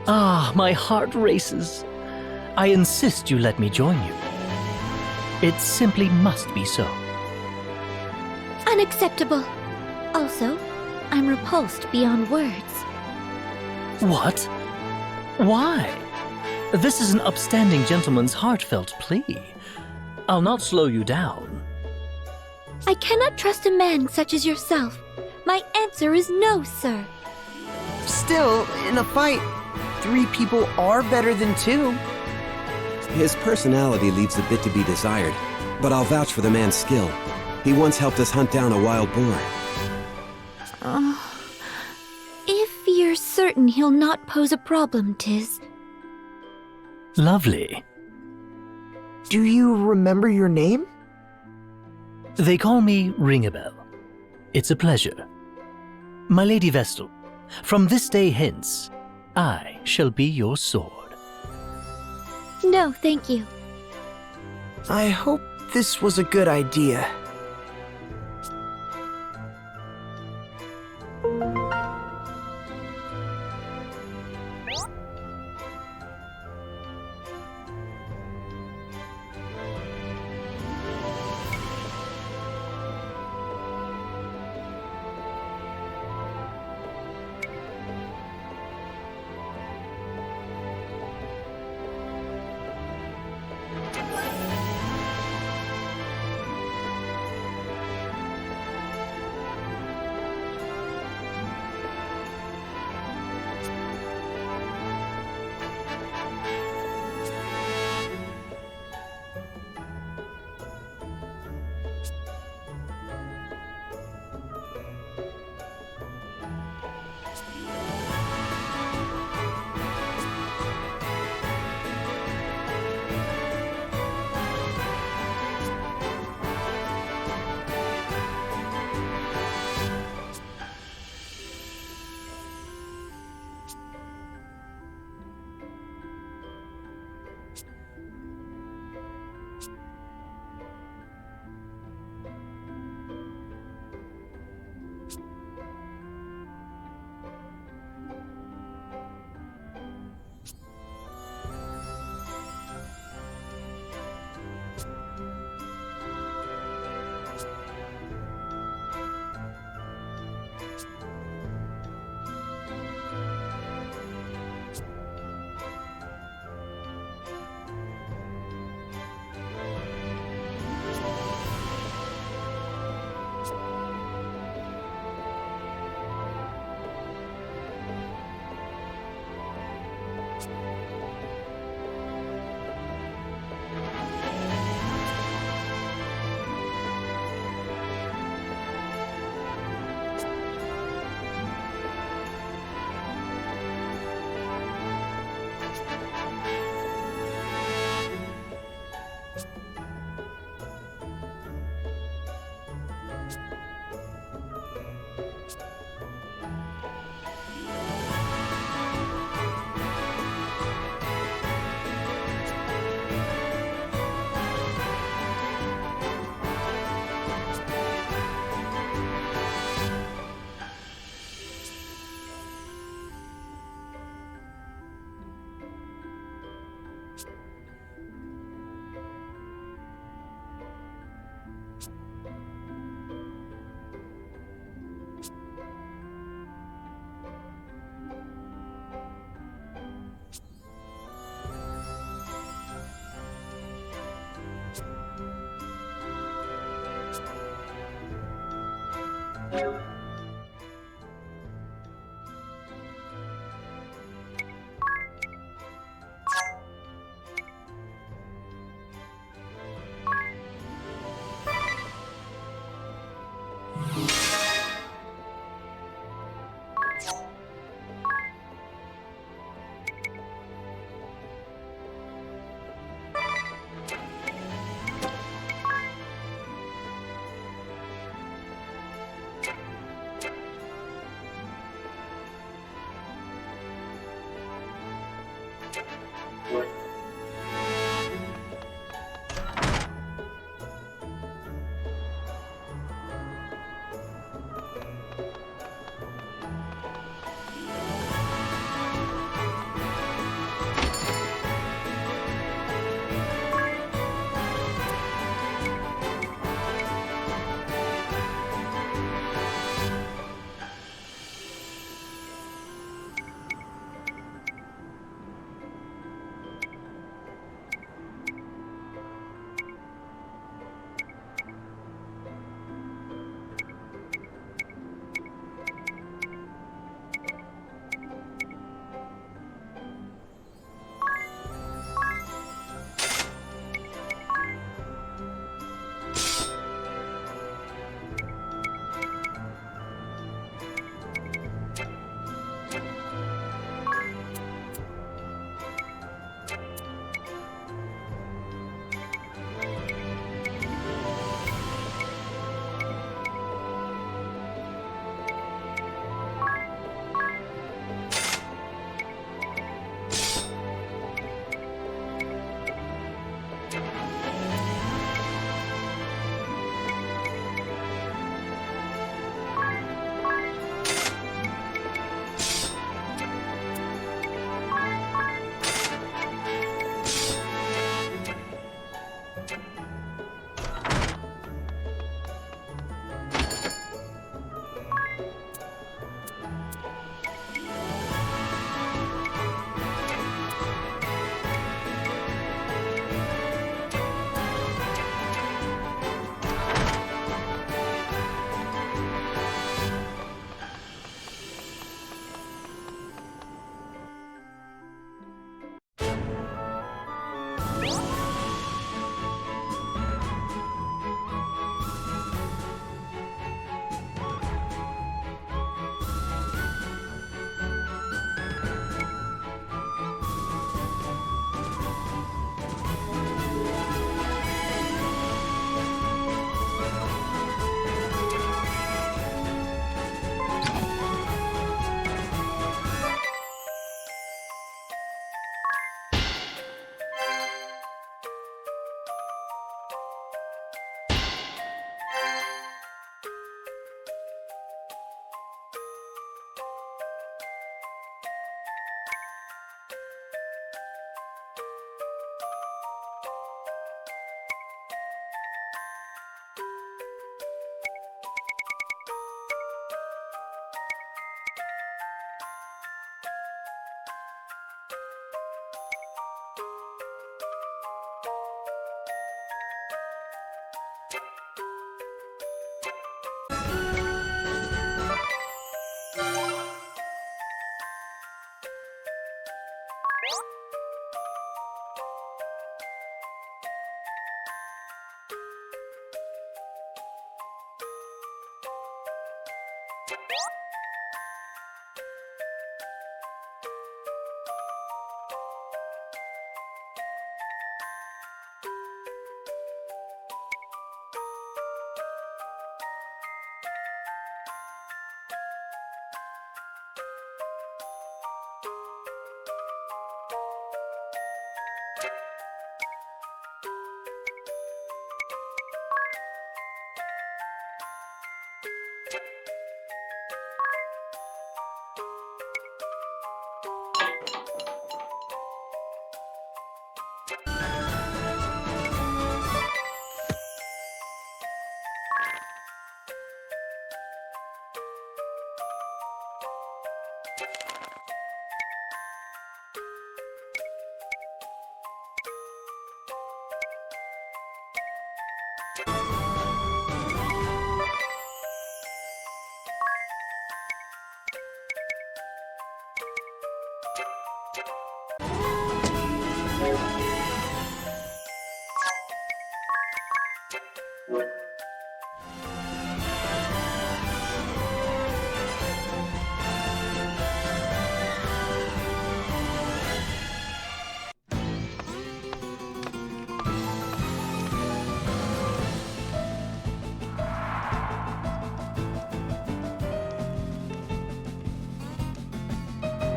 Ah, my heart races. I insist you let me join you. It simply must be so. Unacceptable. Also, I'm repulsed beyond words. What? Why? This is an upstanding gentleman's heartfelt plea. I'll not slow you down. I cannot trust a man such as yourself. My answer is no, sir. Still, in a fight, 3 people are better than 2. His personality leaves a bit to be desired, but I'll vouch for the man's skill. He once helped us hunt down a wild boar. If you're certain he'll not pose a problem, Tiz. Lovely. Do you remember your name? They call me Ringabel. It's a pleasure. My Lady Vestal, from this day hence, I shall be your sword. No, thank you. I hope this was a good idea.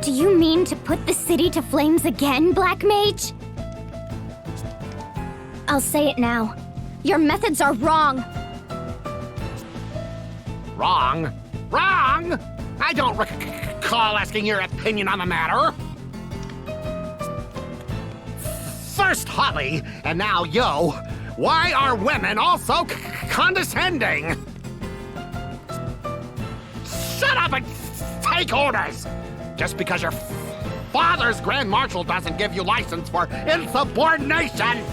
Do you mean to put the city to flames again, Black Mage? I'll say it now. Your methods are wrong. Wrong? Wrong? I don't recall asking your opinion on the matter. First Holly, and now Yo. Why are women also condescending? Shut up and take orders! Just because your father's Grand Marshal doesn't give you license for insubordination!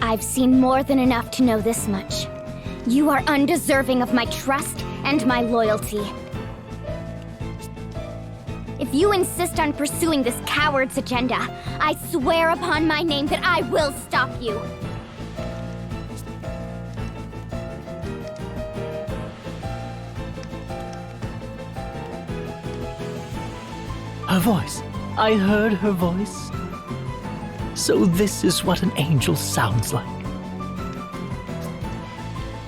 I've seen more than enough to know this much. You are undeserving of my trust and my loyalty. If you insist on pursuing this coward's agenda, I swear upon my name that I will stop you. Her voice. I heard her voice. So this is what an angel sounds like.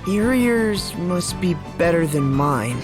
Your ears must be better than mine.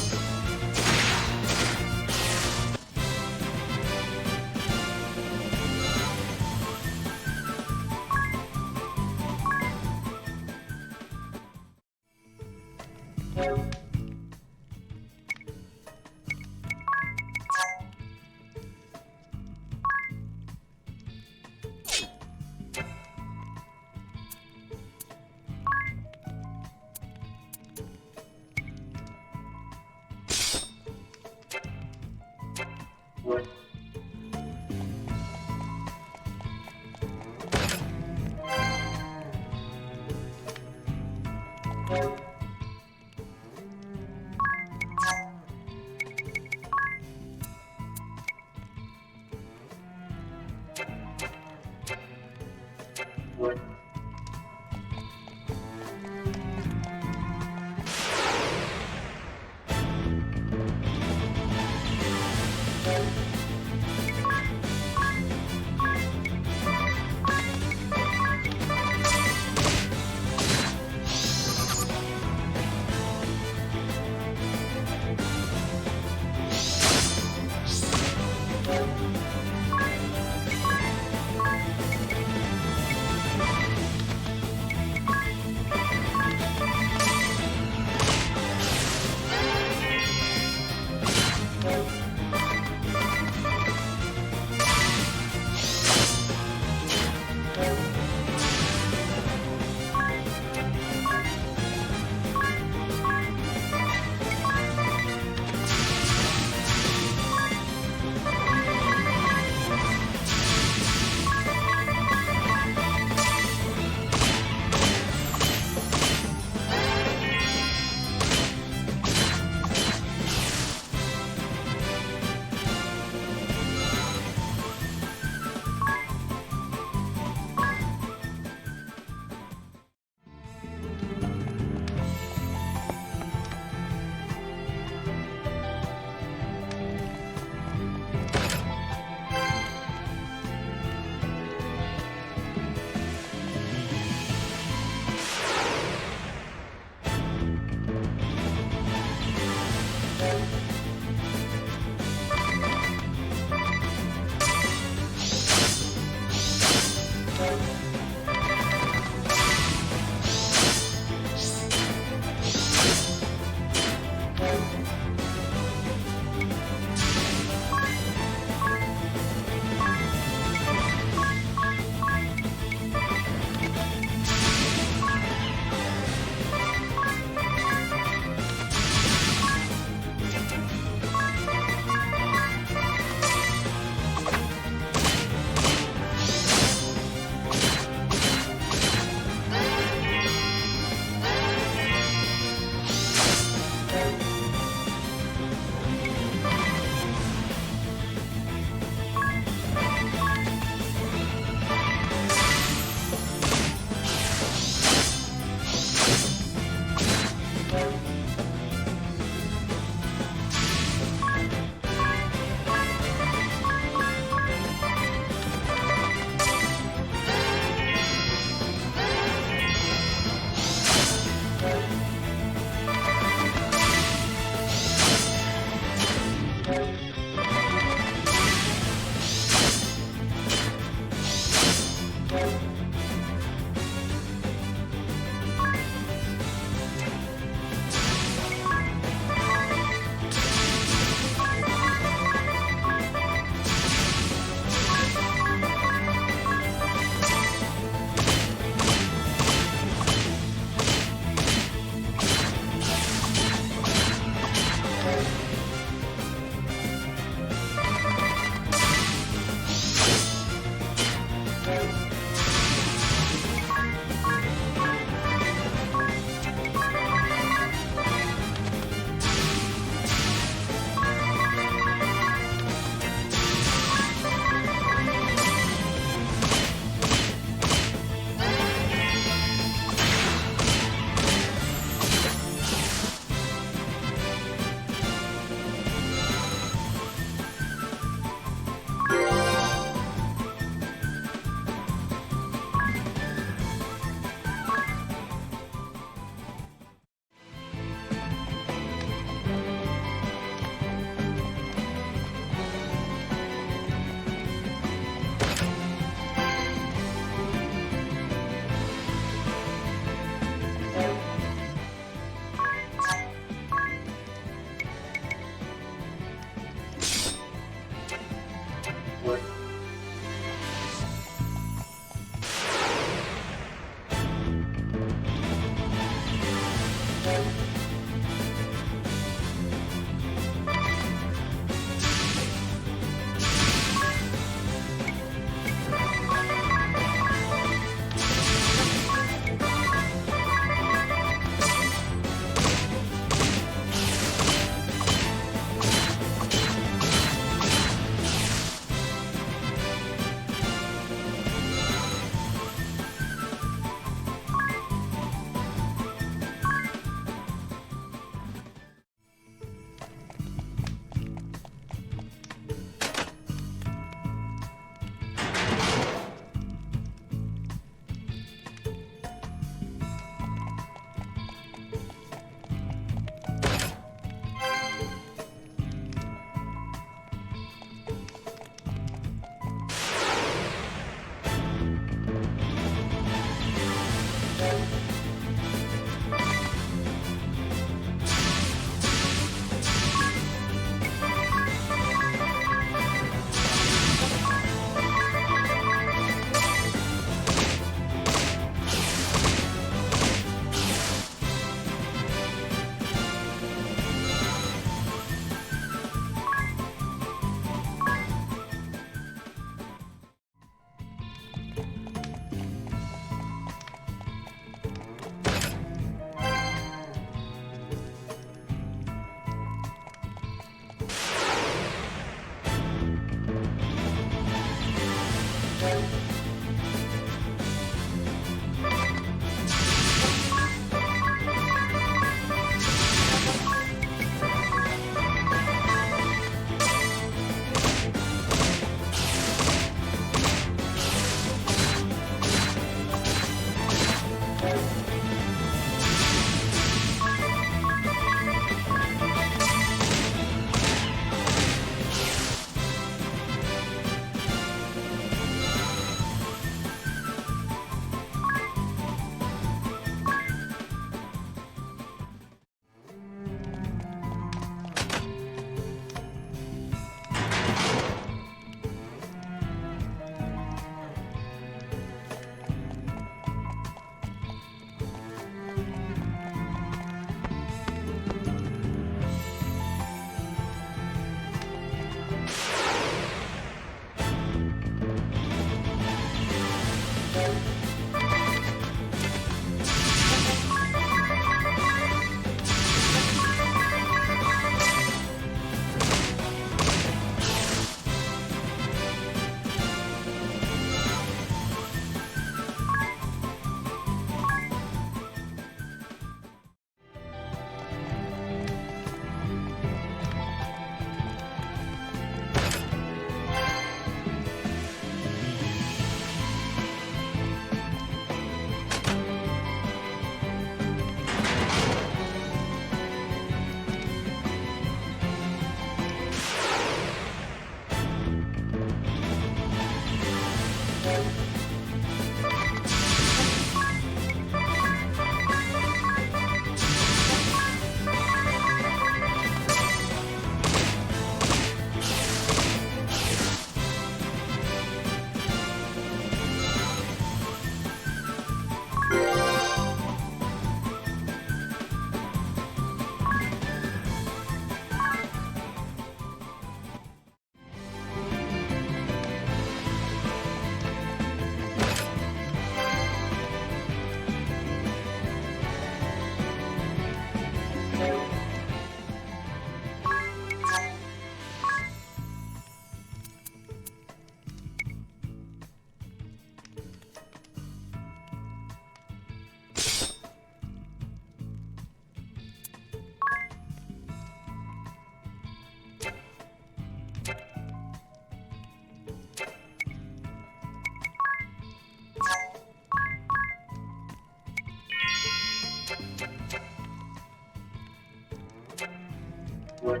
What?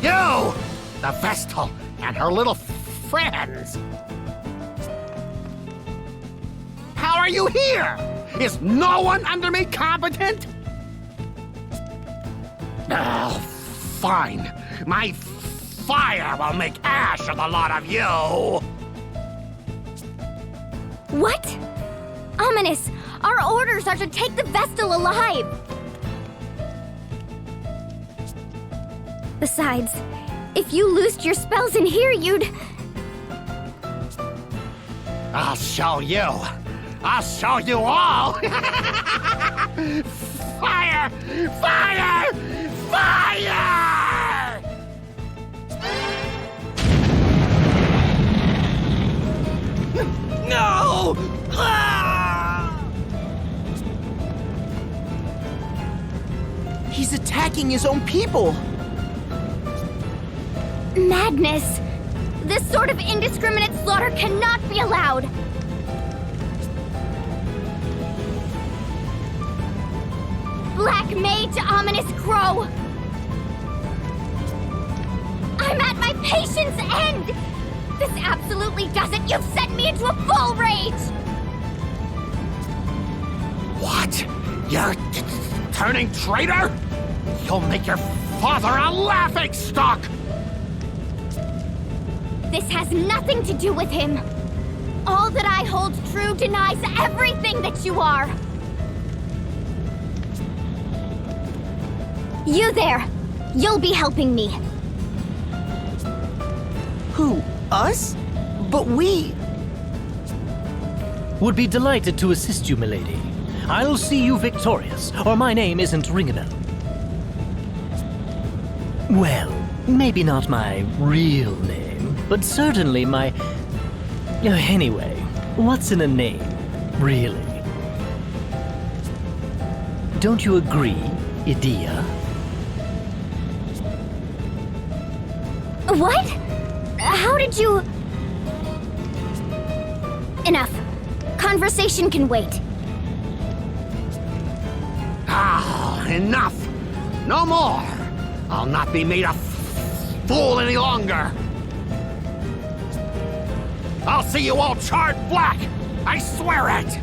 You! The Vestal and her little friends! How are you here? Is no one under me competent? Oh, fine. My fire will make ash of the lot of you! What? Ominous! Our orders are to take the Vestal alive! Besides, if you loosed your spells in here, you'd... I'll show you! I'll show you all! Fire! Fire! Fire! No! Ah! He's attacking his own people! Madness! This sort of indiscriminate slaughter cannot be allowed! Black Mage, ominous crow! I'm at my patience end! This absolutely does it! You've sent me into a full rage! What? You're turning traitor? You'll make your father a laughingstock! This has nothing to do with him. All that I hold true denies everything that you are. You there! You'll be helping me. Who? Us? But we... Would be delighted to assist you, milady. I'll see you victorious, or my name isn't Ringabel. Well, maybe not my real name, but certainly my... Anyway, what's in a name, really? Don't you agree, Edea? What? How did you... Enough. Conversation can wait. Ah, enough! No more! I'll not be made a fool any longer! I'll see you all charred black! I swear it!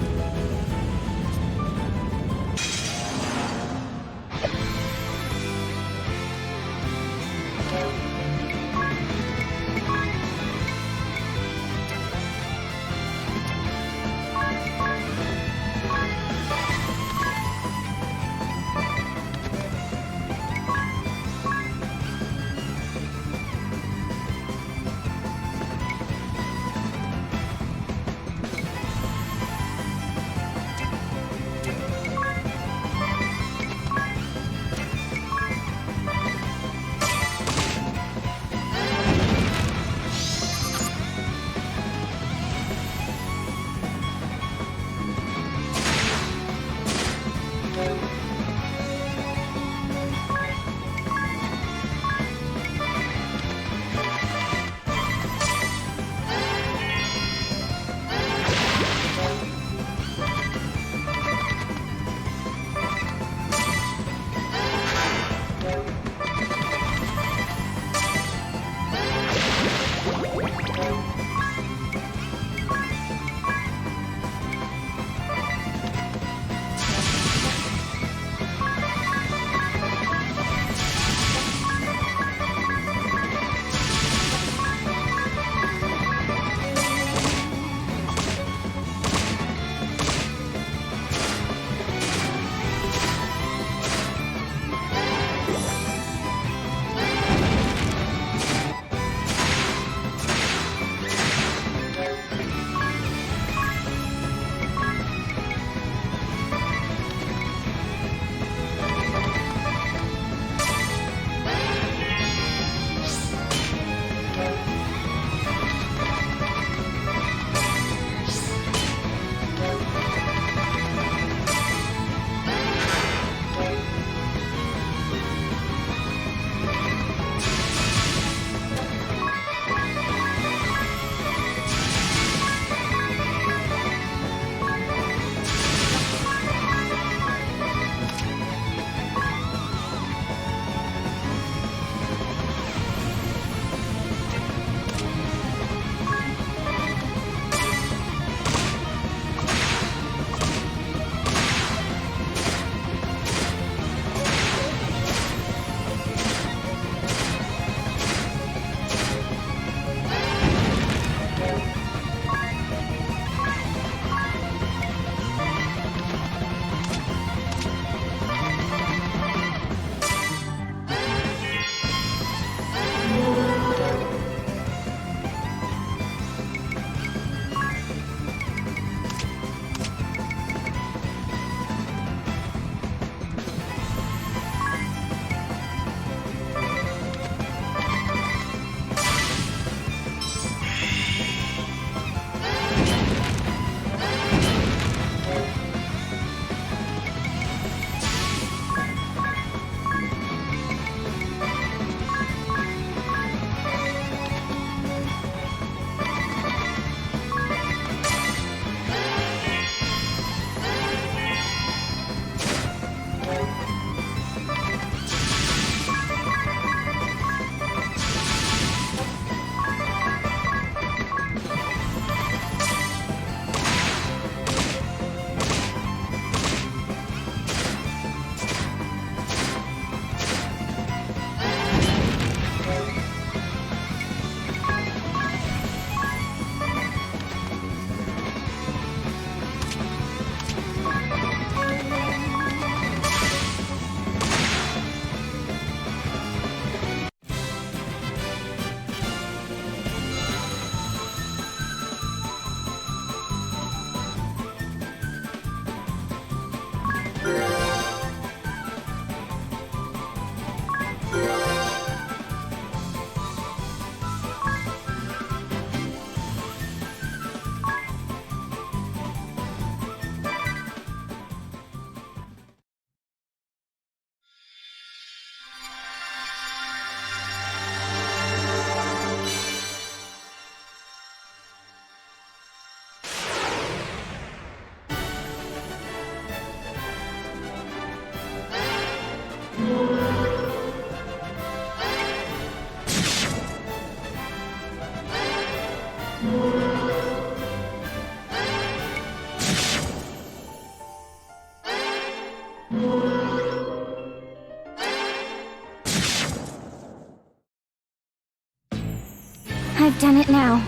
I've done it now.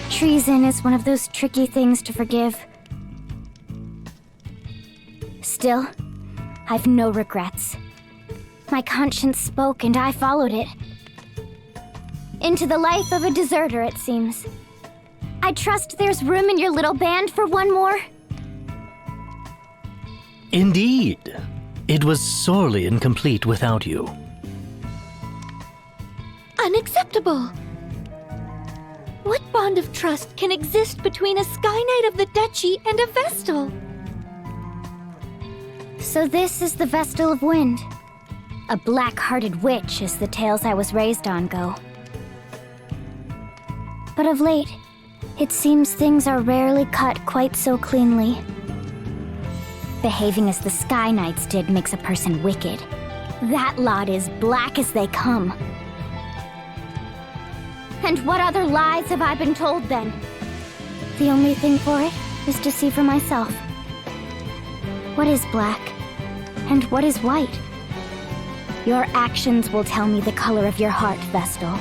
Treason is one of those tricky things to forgive. Still, I've no regrets. My conscience spoke and I followed it. Into the life of a deserter, it seems. I trust there's room in your little band for one more? Indeed. It was sorely incomplete without you. Unacceptable! What bond of trust can exist between a Sky Knight of the Duchy and a Vestal? So this is the Vestal of Wind. A black-hearted witch, as the tales I was raised on go. But of late, it seems things are rarely cut quite so cleanly. Behaving as the Sky Knights did makes a person wicked. That lot is black as they come. And what other lies have I been told then? The only thing for it is to see for myself. What is black? And what is white? Your actions will tell me the color of your heart, Vestal.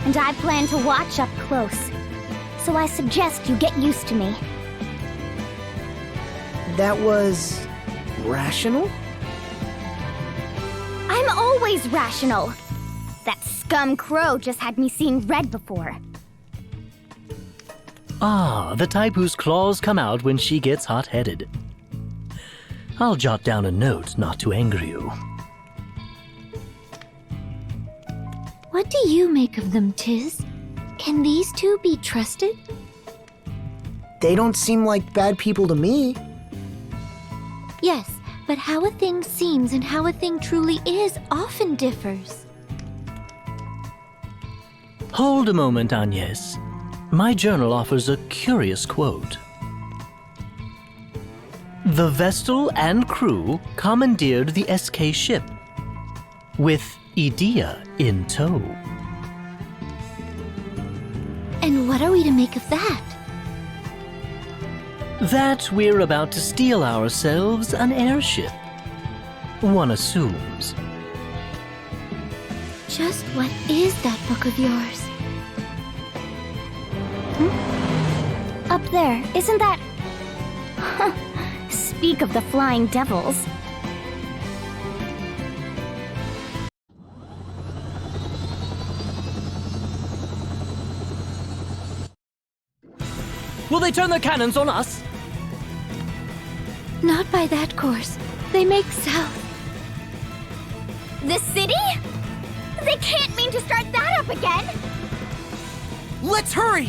And I plan to watch up close. So I suggest you get used to me. That was... rational? I'm always rational! That scum crow just had me seeing red before. Ah, the type whose claws come out when she gets hot-headed. I'll jot down a note not to anger you. What do you make of them, Tiz? Can these two be trusted? They don't seem like bad people to me. Yes, but how a thing seems and how a thing truly is often differs. Hold a moment, Agnes. My journal offers a curious quote. The Vestal and crew commandeered the SK ship, with Edea in tow. And what are we to make of that? That we're about to steal ourselves an airship. One assumes. Just what is that book of yours? Up there, isn't that... Speak of the flying devils. Will they turn their cannons on us? Not by that course. They make south. The city? They can't mean to start that up again! Let's hurry!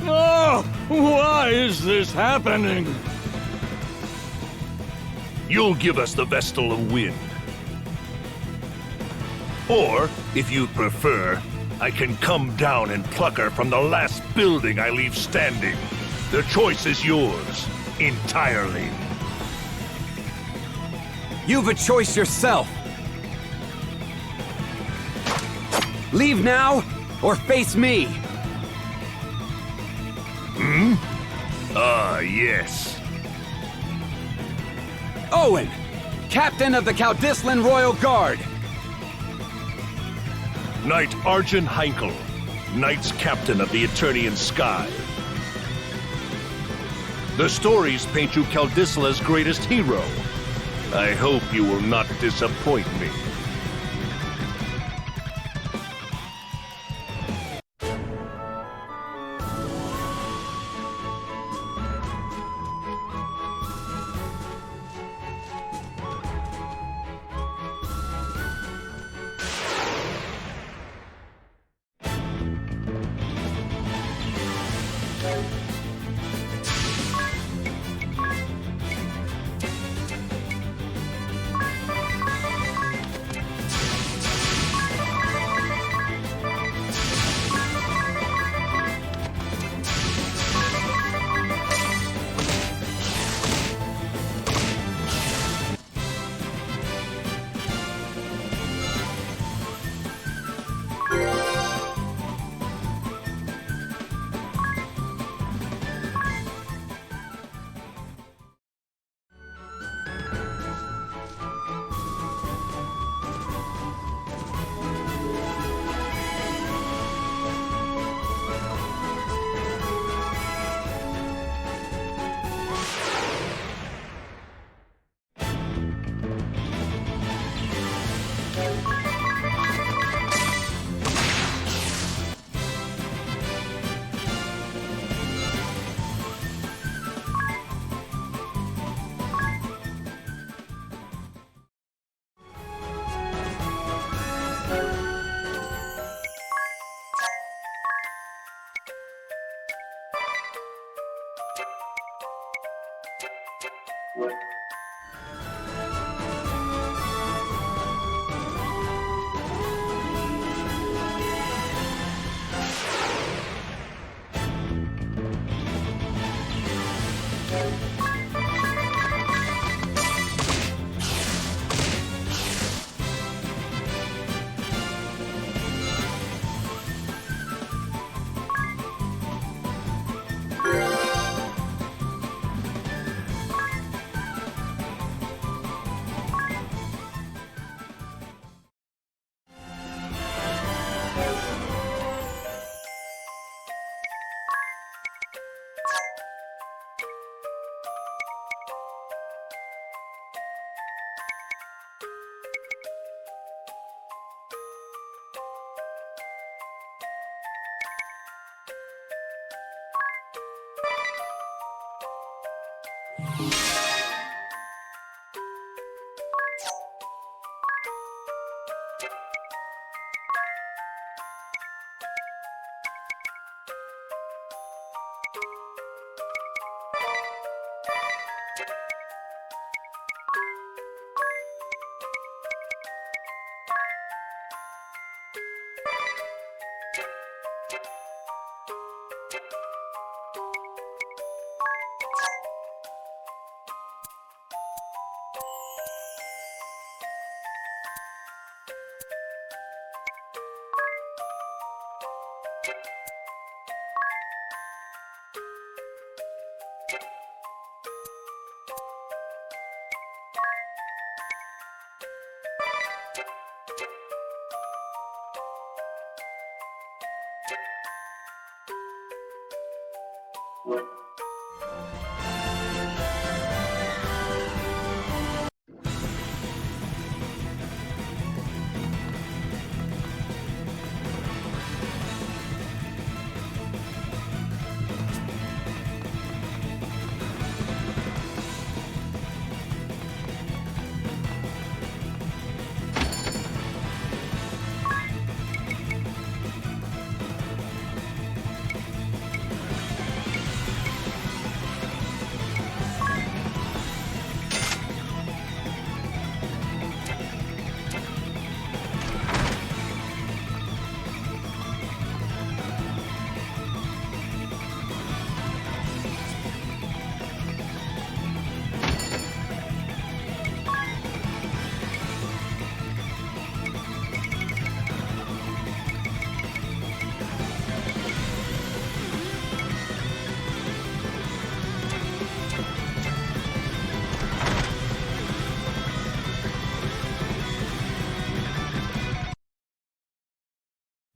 No! Why is this happening? You'll give us the Vestal of Wind. Or, if you prefer, I can come down and pluck her from the last building I leave standing. The choice is yours, entirely. You've a choice yourself. Leave now, or face me. Ah, yes. Owen, Captain of the Caldislan Royal Guard. Knight Arjun Heinkel, Knights Captain of the Eternian Sky. The stories paint you Caldisla's greatest hero. I hope you will not disappoint me.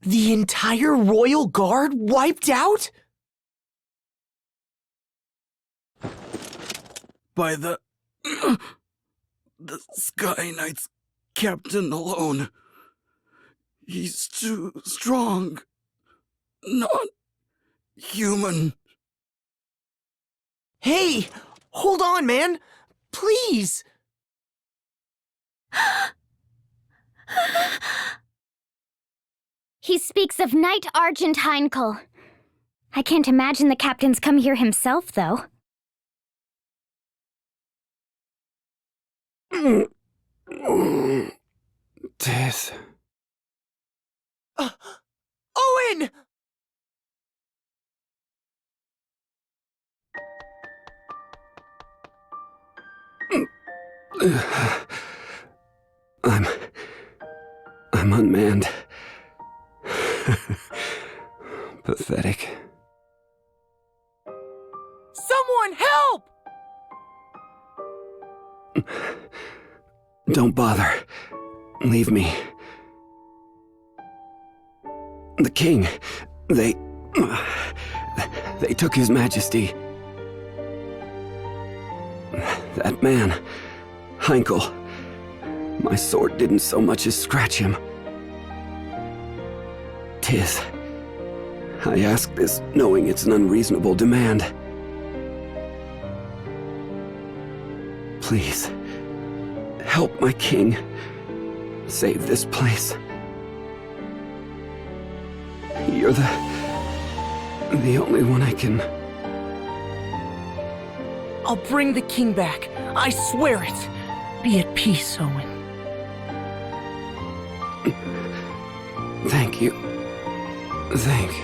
The entire royal guard wiped out? By the Sky Knight's captain alone. He's too strong. Not human. Hey, hold on, man. Please. He speaks of Knight Argent Heinkel. I can't imagine the captain's come here himself, though. Tess. Owen! I'm unmanned. Pathetic. Someone help! Don't bother. Leave me. The king, they took His Majesty. That man, Heinkel, my sword didn't so much as scratch him. Tis, I ask this knowing it's an unreasonable demand. Please, help my king. Save this place. You're the only one I can... I'll bring the king back. I swear it. Be at peace, Owen. Thank you. Thank you.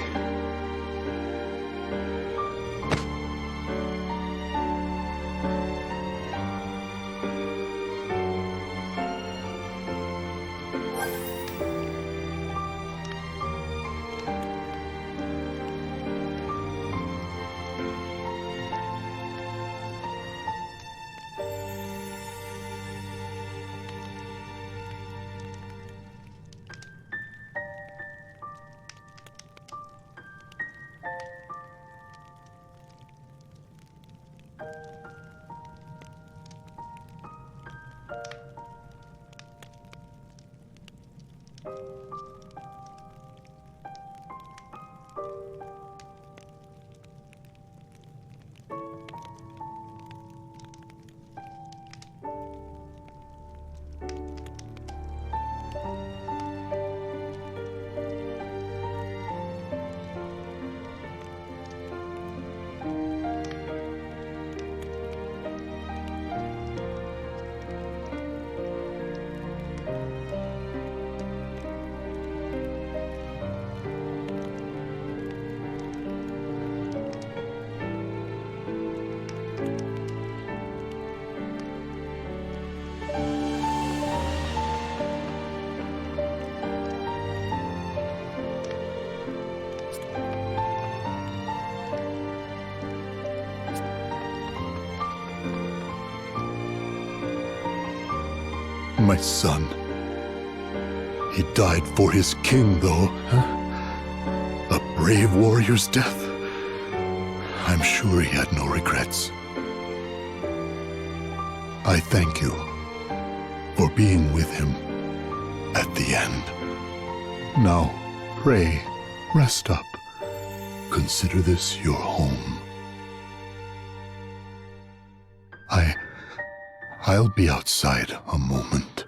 My son. He died for his king, though. A brave warrior's death. I'm sure he had no regrets. I thank you for being with him at the end. Now, pray, rest up. Consider this your home. I'll be outside a moment.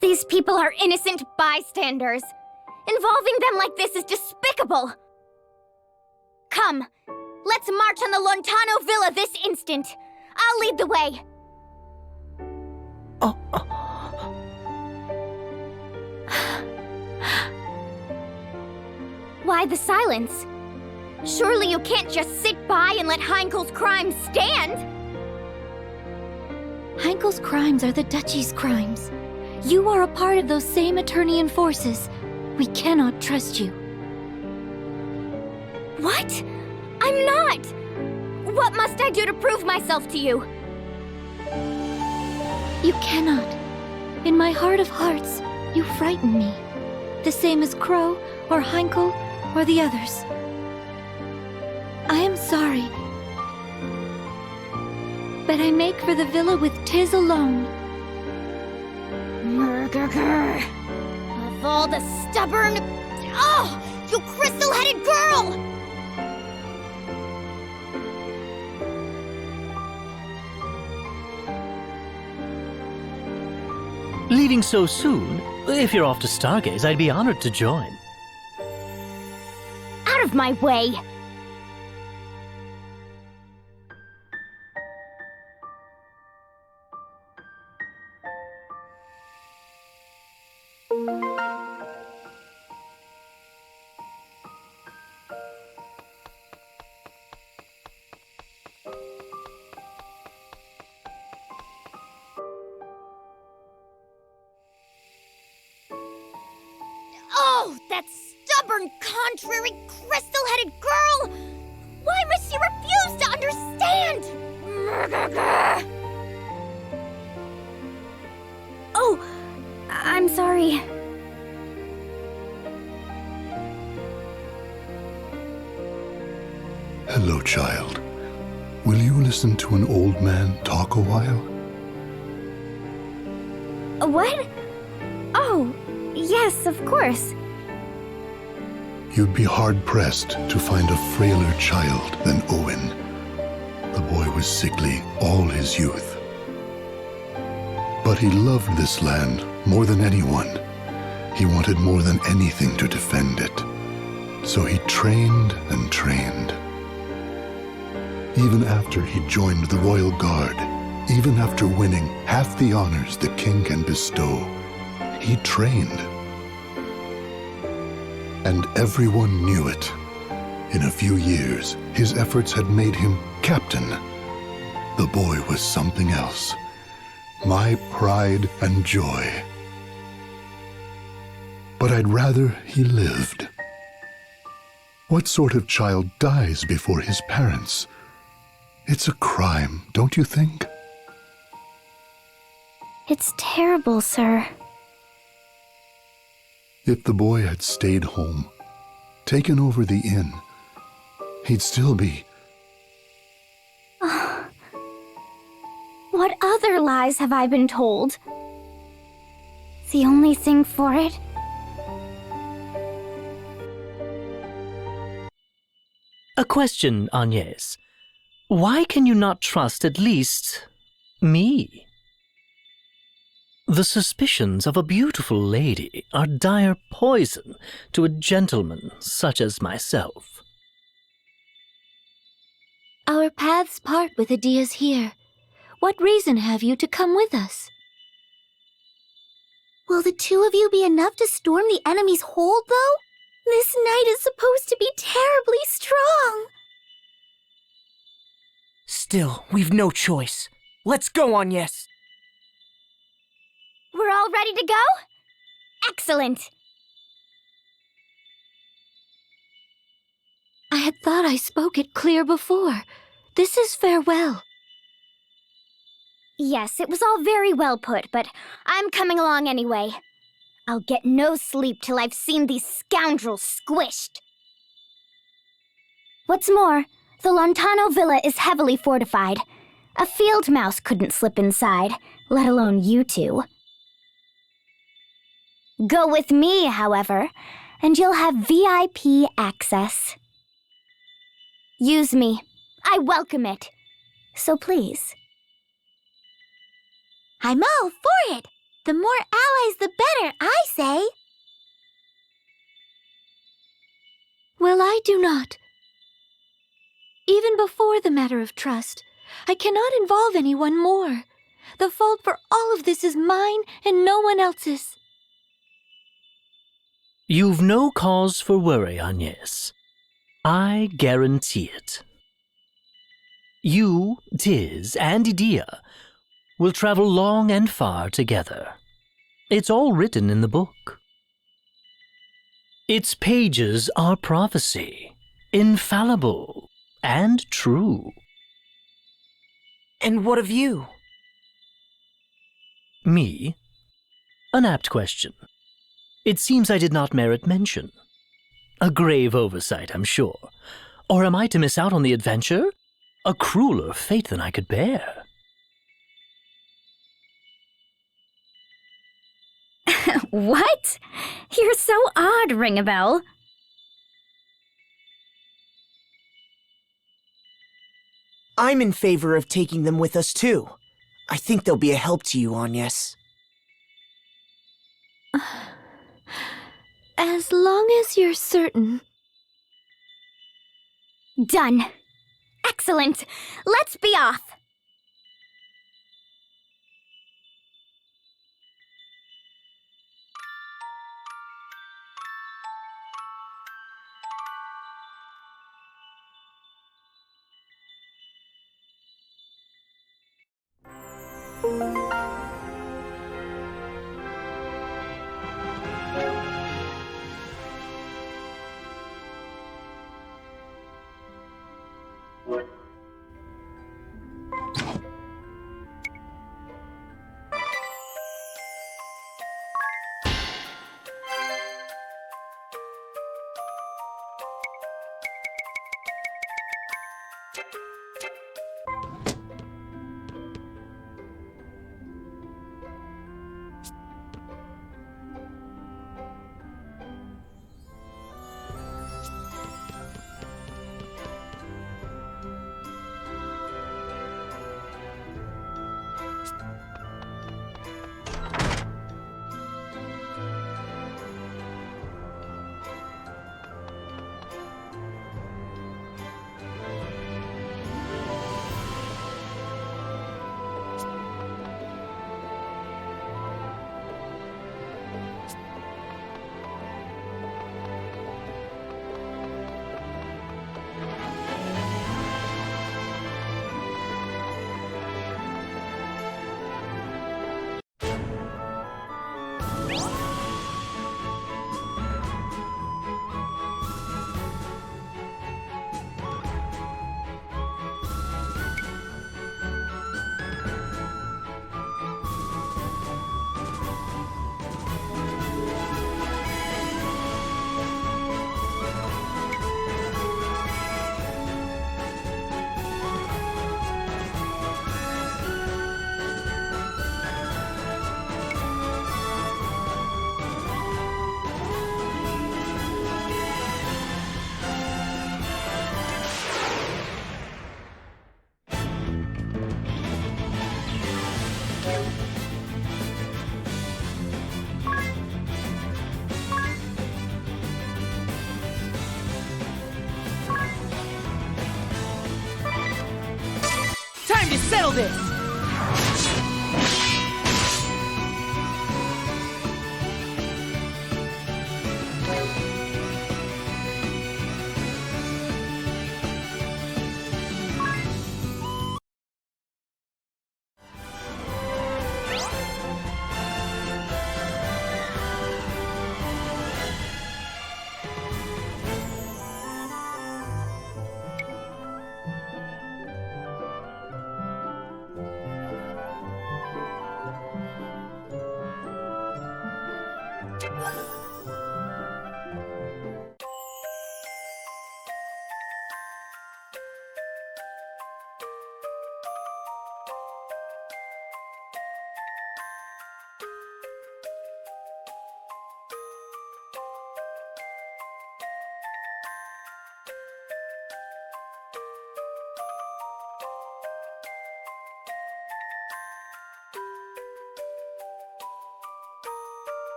These people are innocent bystanders. Involving them like this is despicable. Come, let's march on the Lontano Villa this instant. I'll lead the way. Why the silence? Surely you can't just sit by and let Heinkel's crimes stand! Heinkel's crimes are the Duchy's crimes. You are a part of those same Eternian forces. We cannot trust you. What? I'm not! What must I do to prove myself to you? You cannot. In my heart of hearts, you frighten me. The same as Crow, or Heinkel, or the others. I am sorry. But I make for the villa with Tiz alone. Of all the stubborn... Oh! You crystal-headed girl! Leaving so soon? If you're off to Stargaze, I'd be honored to join. Out of my way! Oh, that stubborn, contrary, crystal-headed girl! Why must she refuse to understand? Oh, I'm sorry. Hello, child. Will you listen to an old man talk a while? What? Oh, yes, of course. You'd be hard-pressed to find a frailer child than Owen. The boy was sickly all his youth. But he loved this land more than anyone. He wanted more than anything to defend it. So he trained and trained. Even after he joined the Royal Guard, even after winning half the honors the king can bestow, he trained. And everyone knew it. In a few years, his efforts had made him captain. The boy was something else. My pride and joy. But I'd rather he lived. What sort of child dies before his parents? It's a crime, don't you think? It's terrible, sir. If the boy had stayed home, taken over the inn, he'd still be... What other lies have I been told? The only thing for it? A question, Agnes. Why can you not trust at least... me? The suspicions of a beautiful lady are dire poison to a gentleman such as myself. Our paths part with Edea's here. What reason have you to come with us? Will the two of you be enough to storm the enemy's hold, though? This night is supposed to be terribly strong. Still, we've no choice. Let's go, Agnes. We're all ready to go? Excellent! I had thought I spoke it clear before. This is farewell. Yes, it was all very well put, but I'm coming along anyway. I'll get no sleep till I've seen these scoundrels squished. What's more, the Lontano Villa is heavily fortified. A field mouse couldn't slip inside, let alone you two. Go with me, however, and you'll have VIP access. Use me. I welcome it. So please. I'm all for it. The more allies, the better, I say. Well, I do not. Even before the matter of trust, I cannot involve anyone more. The fault for all of this is mine and no one else's. You've no cause for worry, Agnes. I guarantee it. You, Tiz, and Edea will travel long and far together. It's all written in the book. Its pages are prophecy, infallible and true. And what of you? Me? An apt question. It seems I did not merit mention. A grave oversight, I'm sure. Or am I to miss out on the adventure? A crueler fate than I could bear. What? You're so odd, Ringabel. I'm in favor of taking them with us too. I think they'll be a help to you, Agnes. As long as you're certain. Done. Excellent. Let's be off. Time to settle this!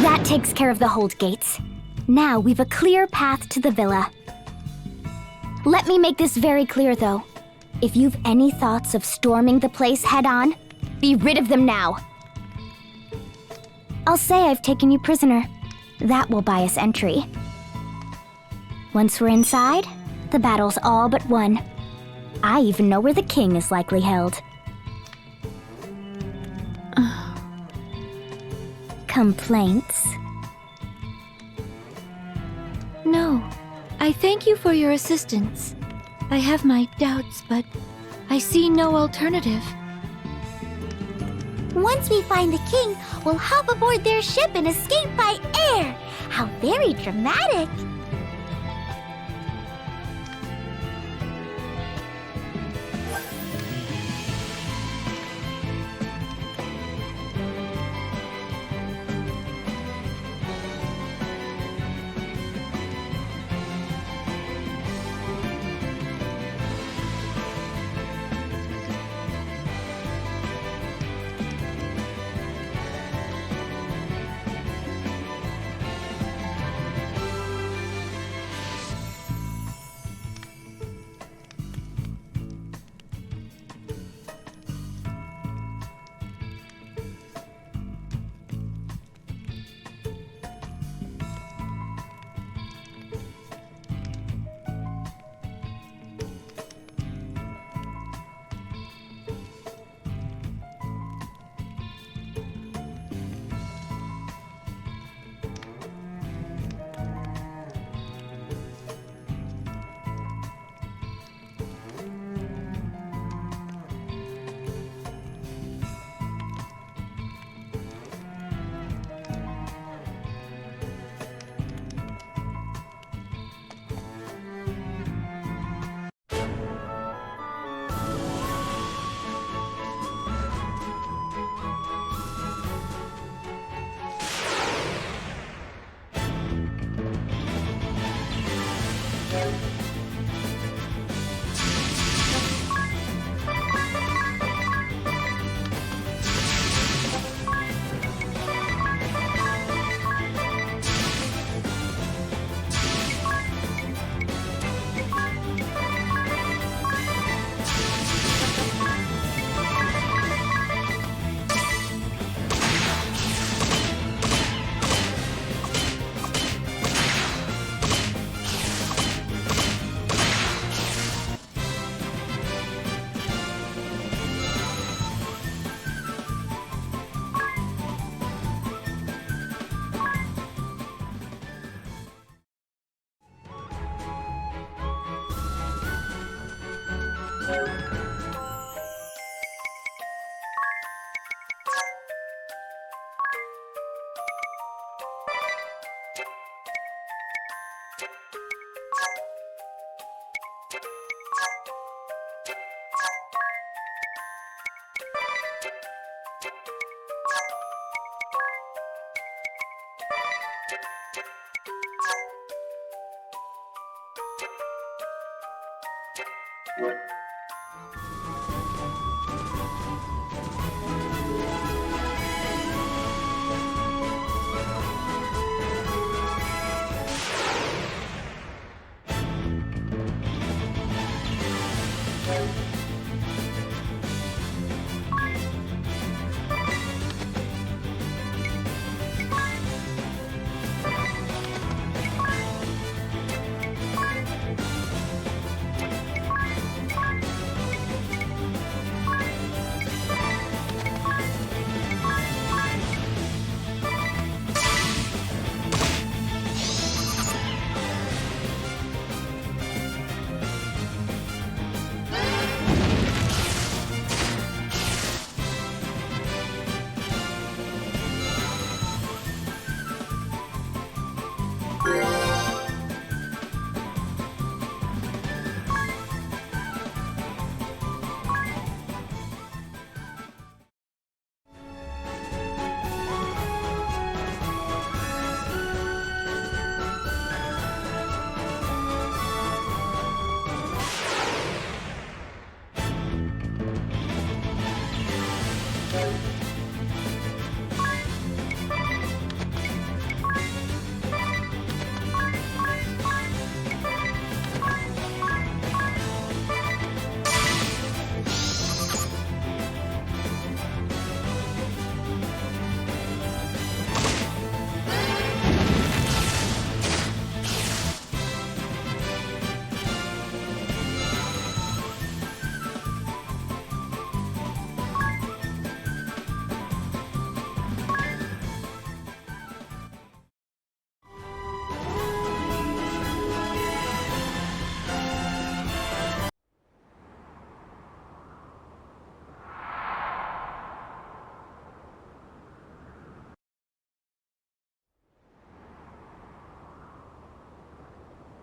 That takes care of the hold gates. Now we've a clear path to the villa. Let me make this very clear, though. If you've any thoughts of storming the place head-on, be rid of them now. I'll say I've taken you prisoner. That will buy us entry. Once we're inside, the battle's all but won. I even know where the king is likely held. Complaints? No. I thank you for your assistance. I have my doubts, but I see no alternative. Once we find the king, we'll hop aboard their ship and escape by air. How very dramatic.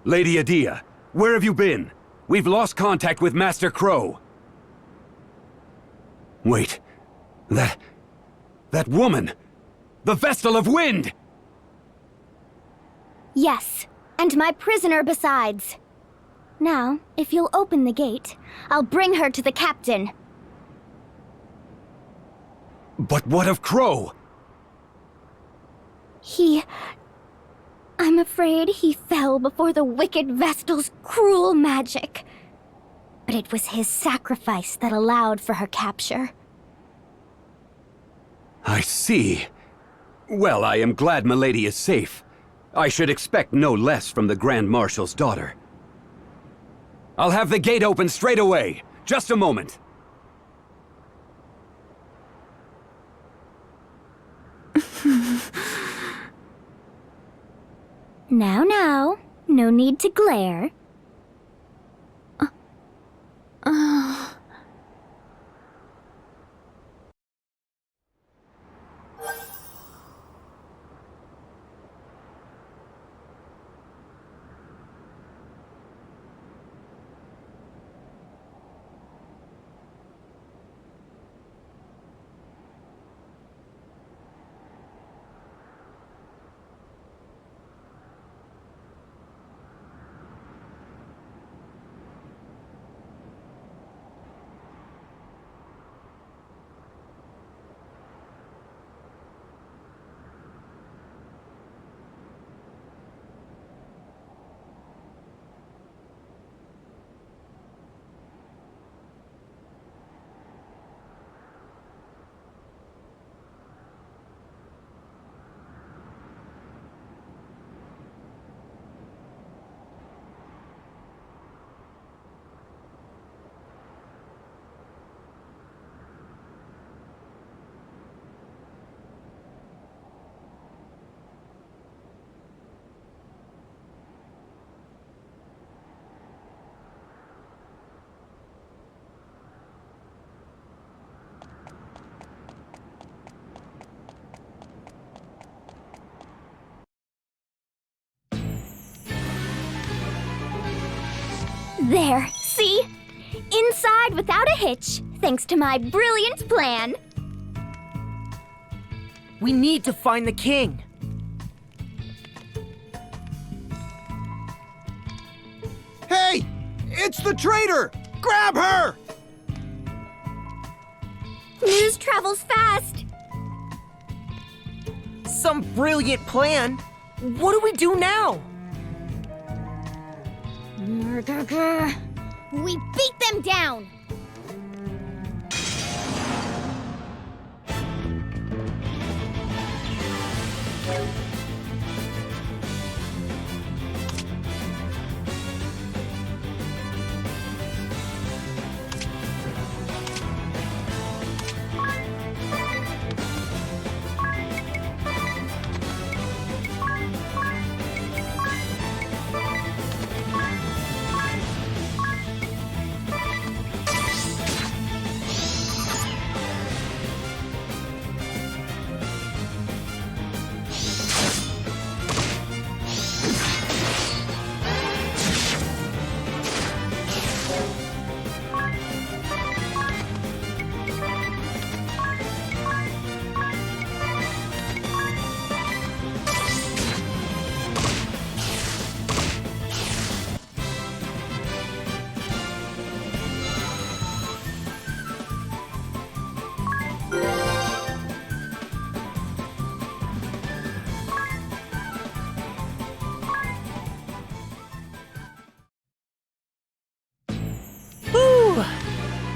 Lady Edea, where have you been? We've lost contact with Master Crow. Wait. That woman! The Vestal of Wind! Yes, and my prisoner besides. Now, if you'll open the gate, I'll bring her to the captain. But what of Crow? I'm afraid he fell before the wicked Vestal's cruel magic. But it was his sacrifice that allowed for her capture. I see. Well, I am glad Milady is safe. I should expect no less from the Grand Marshal's daughter. I'll have the gate open straight away. Just a moment. Now, no need to glare. There, see? Inside without a hitch, thanks to my brilliant plan. We need to find the king. Hey! It's the traitor! Grab her! News travels fast. Some brilliant plan. What do we do now? We beat them down!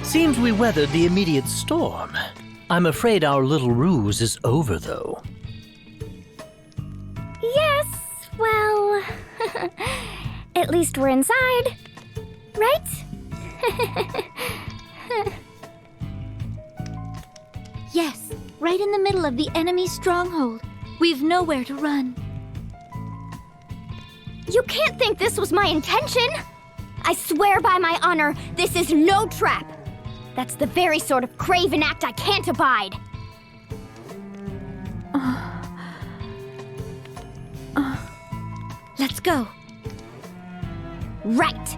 Seems we weathered the immediate storm. I'm afraid our little ruse is over, though. Yes, well... at least we're inside, right? Yes, right in the middle of the enemy's stronghold. We've nowhere to run. You can't think this was my intention! I swear by my honor, this is no trap! That's the very sort of craven act I can't abide! Let's go. Right!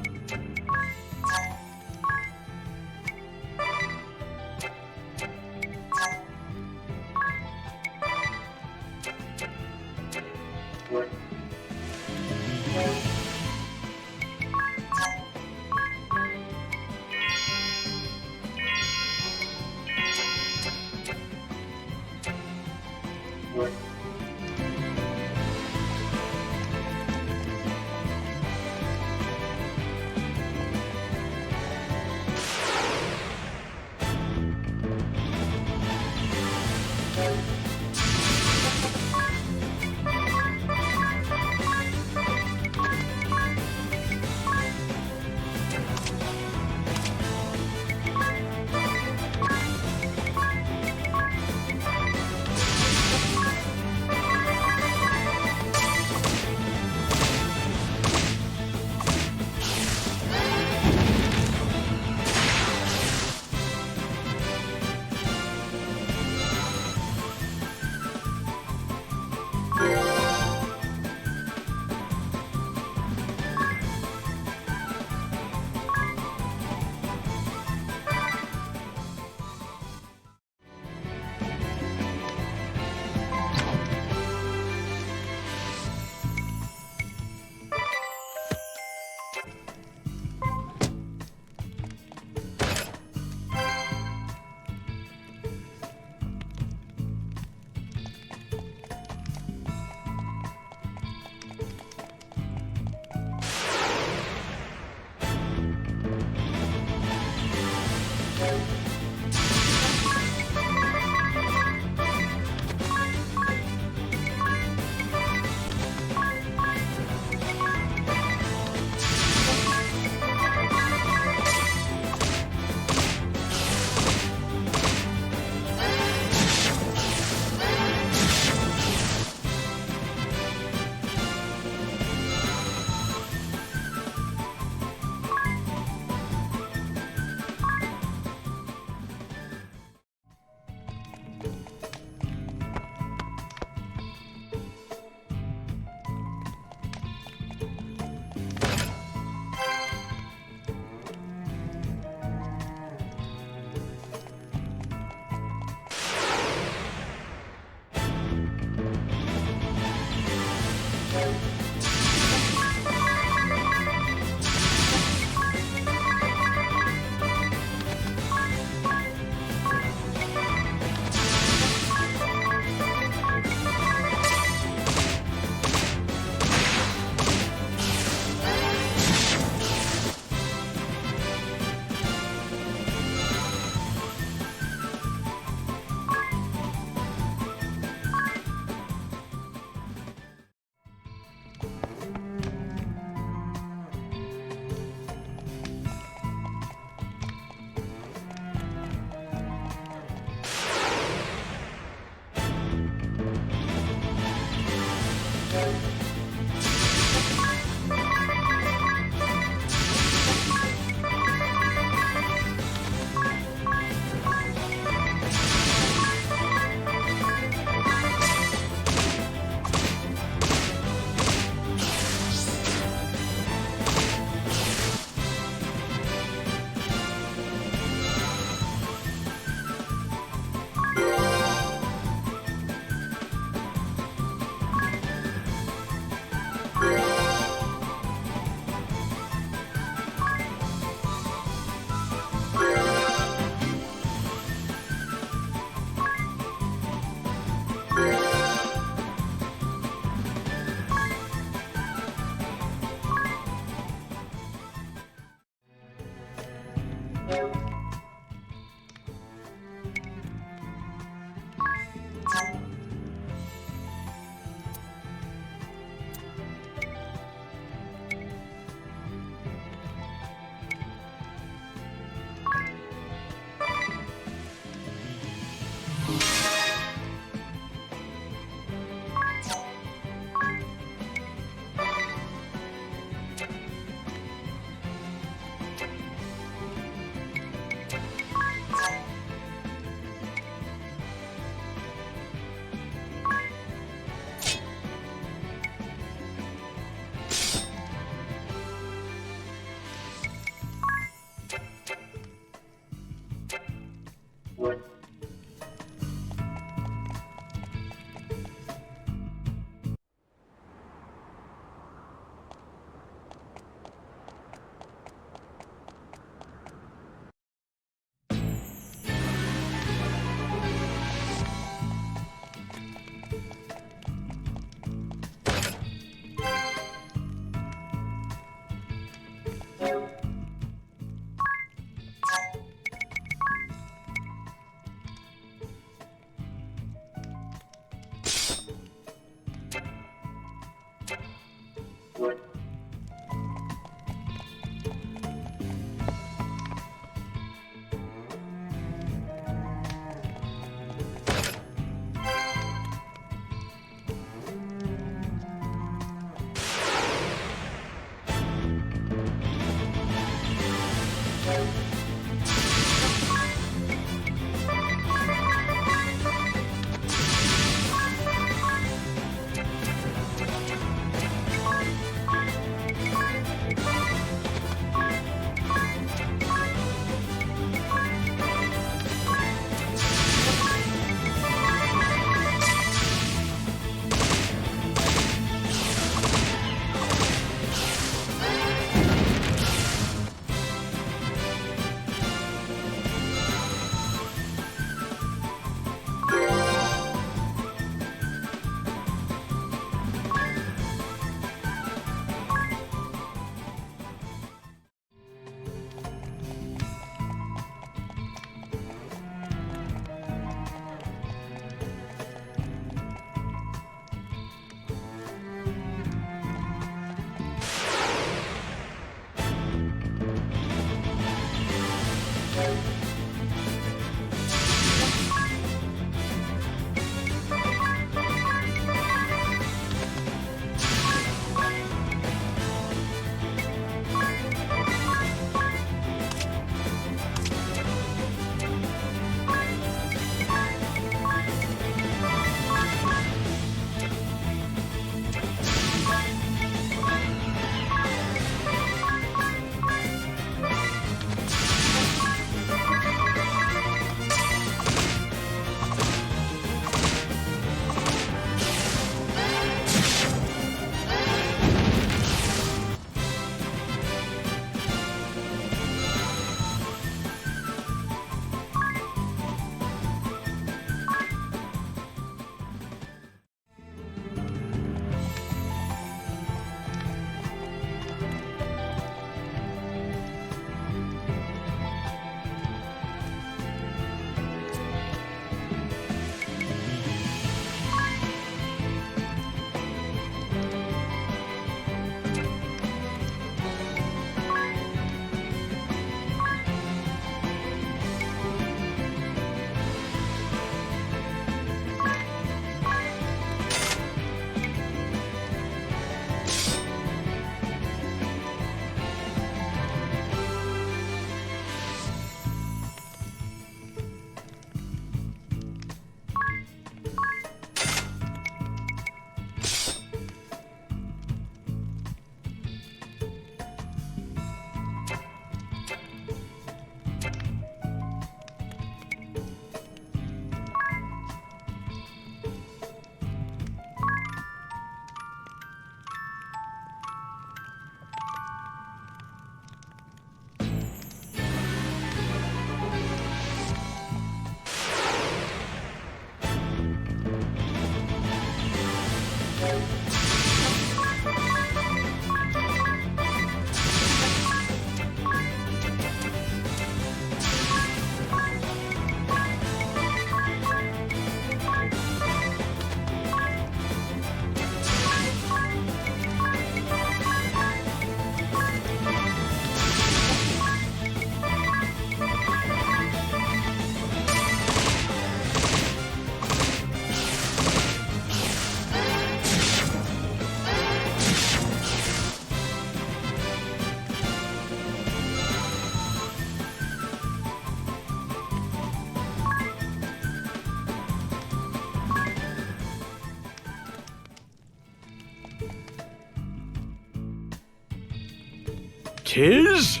'Tis?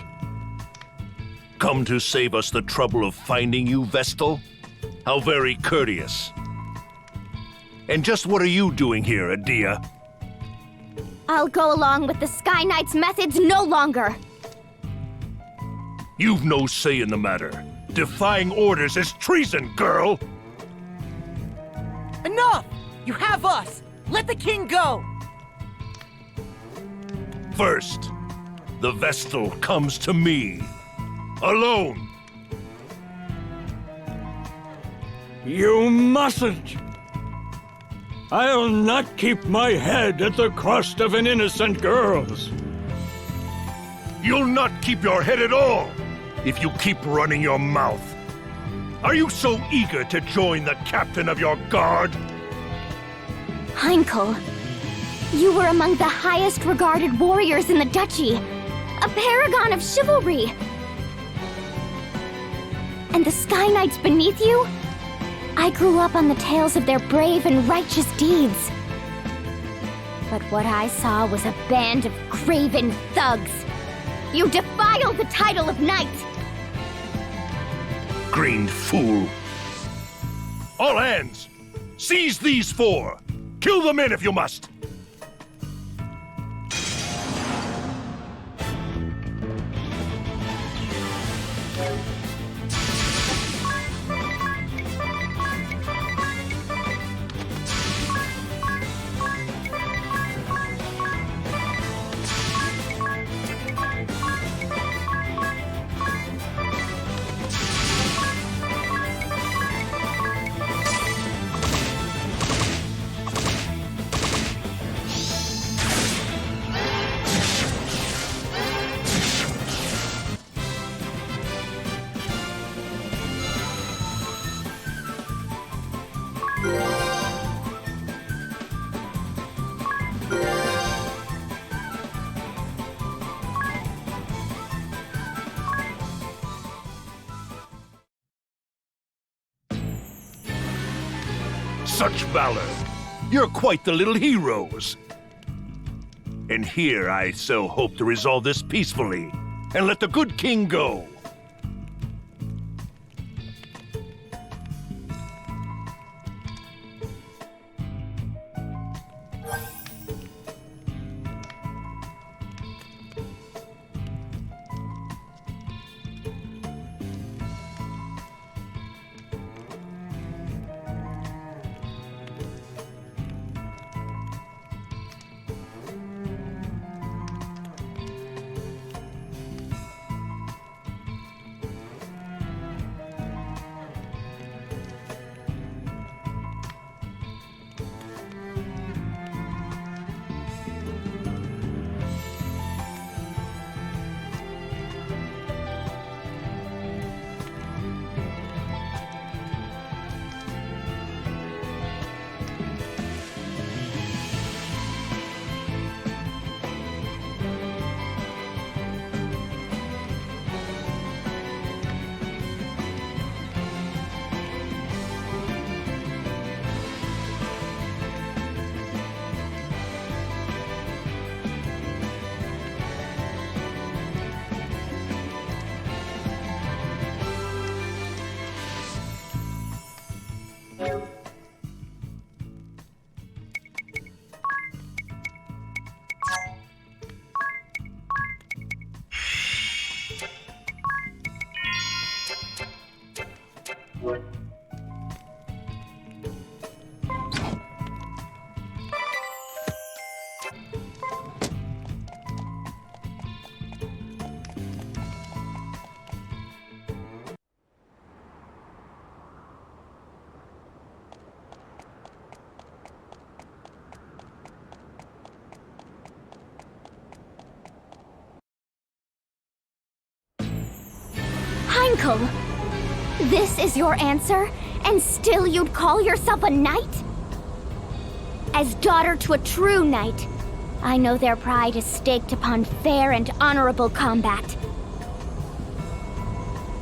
Come to save us the trouble of finding you, Vestal? How very courteous. And just what are you doing here, Edea? I'll go along with the Sky Knight's methods no longer. You've no say in the matter. Defying orders is treason, girl! Enough! You have us! Let the king go! First, the Vestal comes to me. Alone! You mustn't! I'll not keep my head at the cost of an innocent girl's. You'll not keep your head at all if you keep running your mouth. Are you so eager to join the captain of your guard? Heinkel, you were among the highest regarded warriors in the duchy. A paragon of chivalry. And the Sky Knights beneath you? I grew up on the tales of their brave and righteous deeds. But what I saw was a band of craven thugs. You defile the title of knight! Green fool. All hands! Seize these four! Kill the men if you must! Such valor! You're quite the little heroes! And here I so hope to resolve this peacefully, and let the good king go. Heinkel, this is your answer, and still you'd call yourself a knight? As daughter to a true knight, I know their pride is staked upon fair and honorable combat.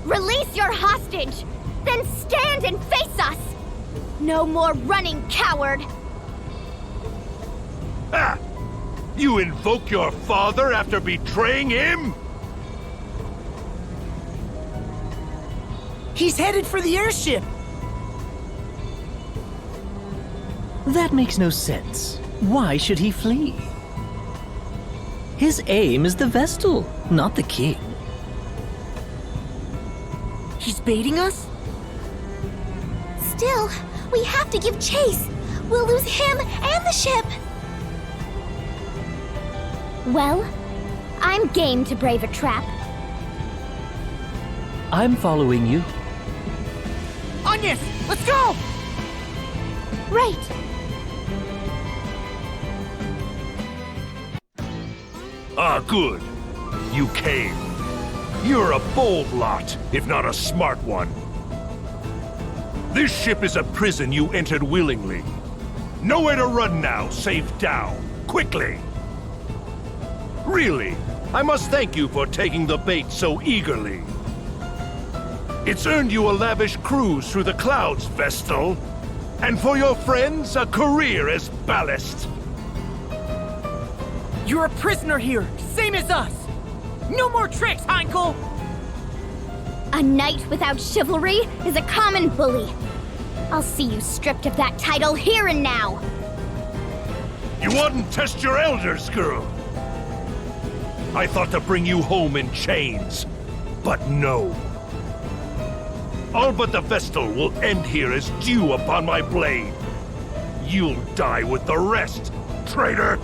Release your hostage, then stand and face us! No more running, coward! Ha! You invoke your father after betraying him? He's headed for the airship! That makes no sense. Why should he flee? His aim is the Vestal, not the king. He's baiting us? Still, we have to give chase. We'll lose him and the ship. Well, I'm game to brave a trap. I'm following you. Agnes, let's go! Right. Ah, good. You came. You're a bold lot, if not a smart one. This ship is a prison you entered willingly. Nowhere to run now, save down. Quickly! Really, I must thank you for taking the bait so eagerly. It's earned you a lavish cruise through the clouds, Vestal. And for your friends, a career as ballast. You're a prisoner here, same as us! No more tricks, Heinkel! A knight without chivalry is a common bully. I'll see you stripped of that title here and now. You wouldn't test your elders, girl. I thought to bring you home in chains, but no. All but the Vestal will end here as dew upon my blade. You'll die with the rest, traitor!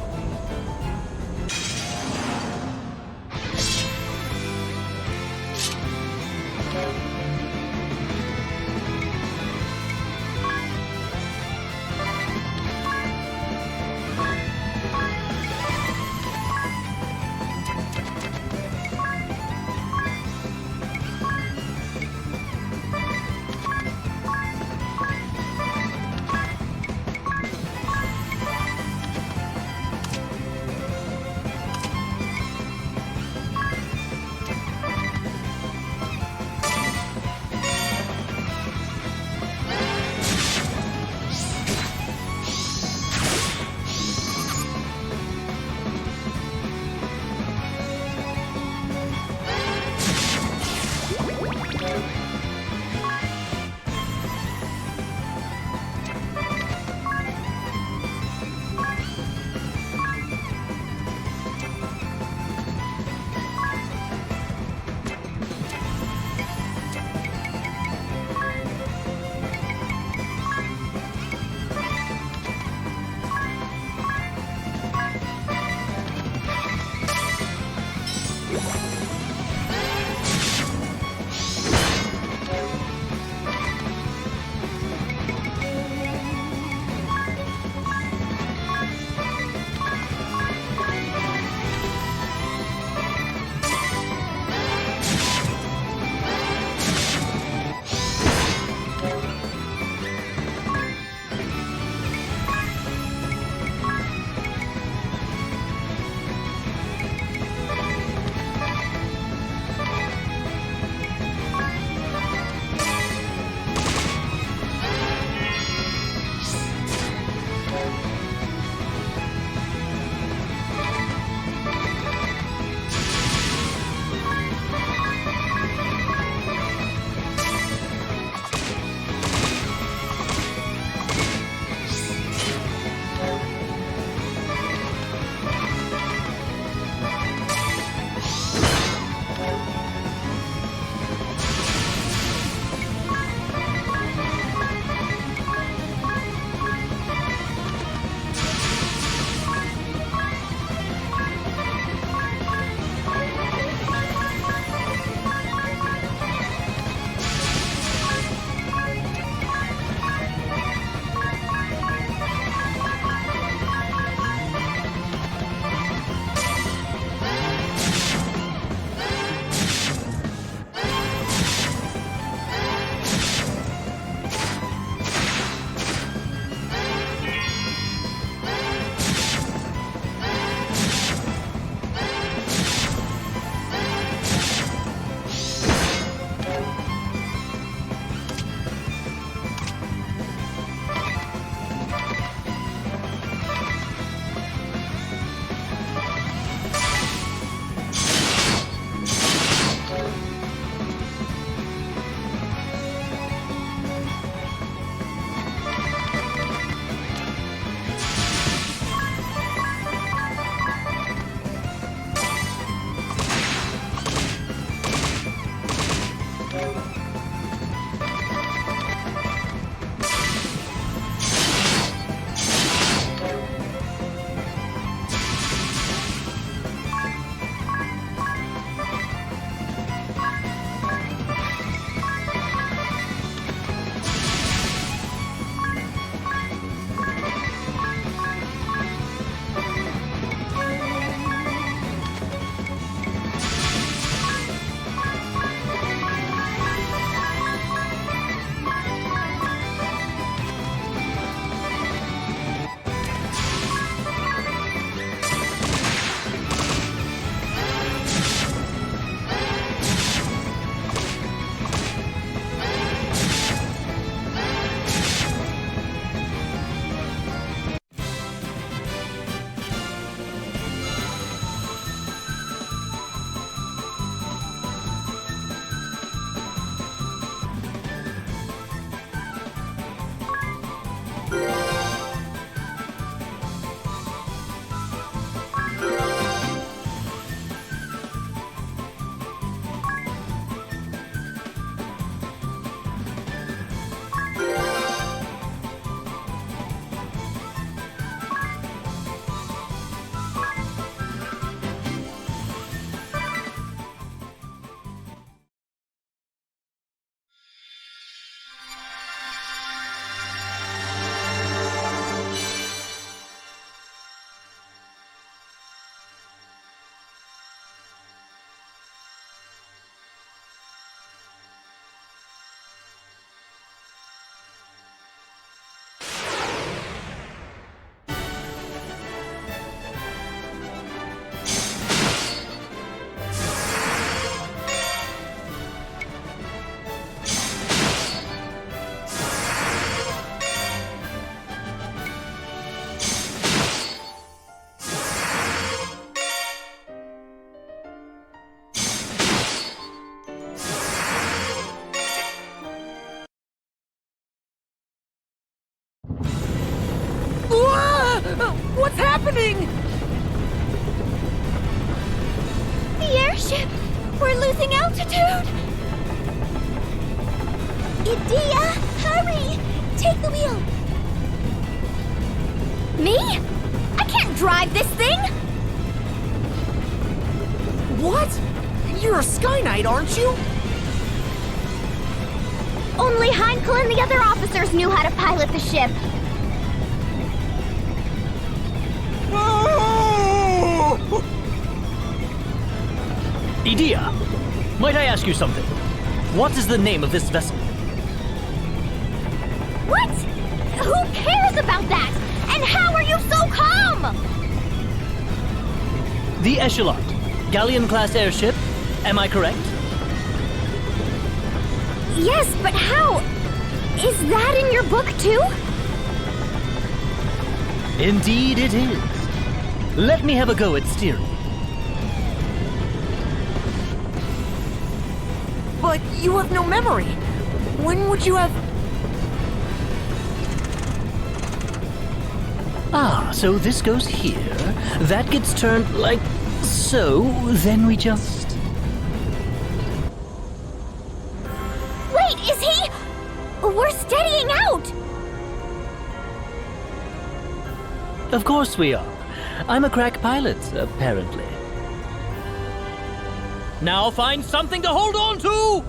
What's happening? The airship! We're losing altitude! Edea, hurry! Take the wheel! Me? I can't drive this thing! What? You're a Sky Knight, aren't you? Only Heinkel and the other officers knew how to pilot the ship. Edea, might I ask you something? What is the name of this vessel? What? Who cares about that? And how are you so calm? The Echelon, galleon-class airship, am I correct? Yes, but how? Is that in your book too? Indeed it is. Let me have a go at steering. But you have no memory. When would you have... Ah, so this goes here, that gets turned like so, then we just... Wait, is he... We're steadying out! Of course we are. I'm a crack pilot, apparently. Now find something to hold on to!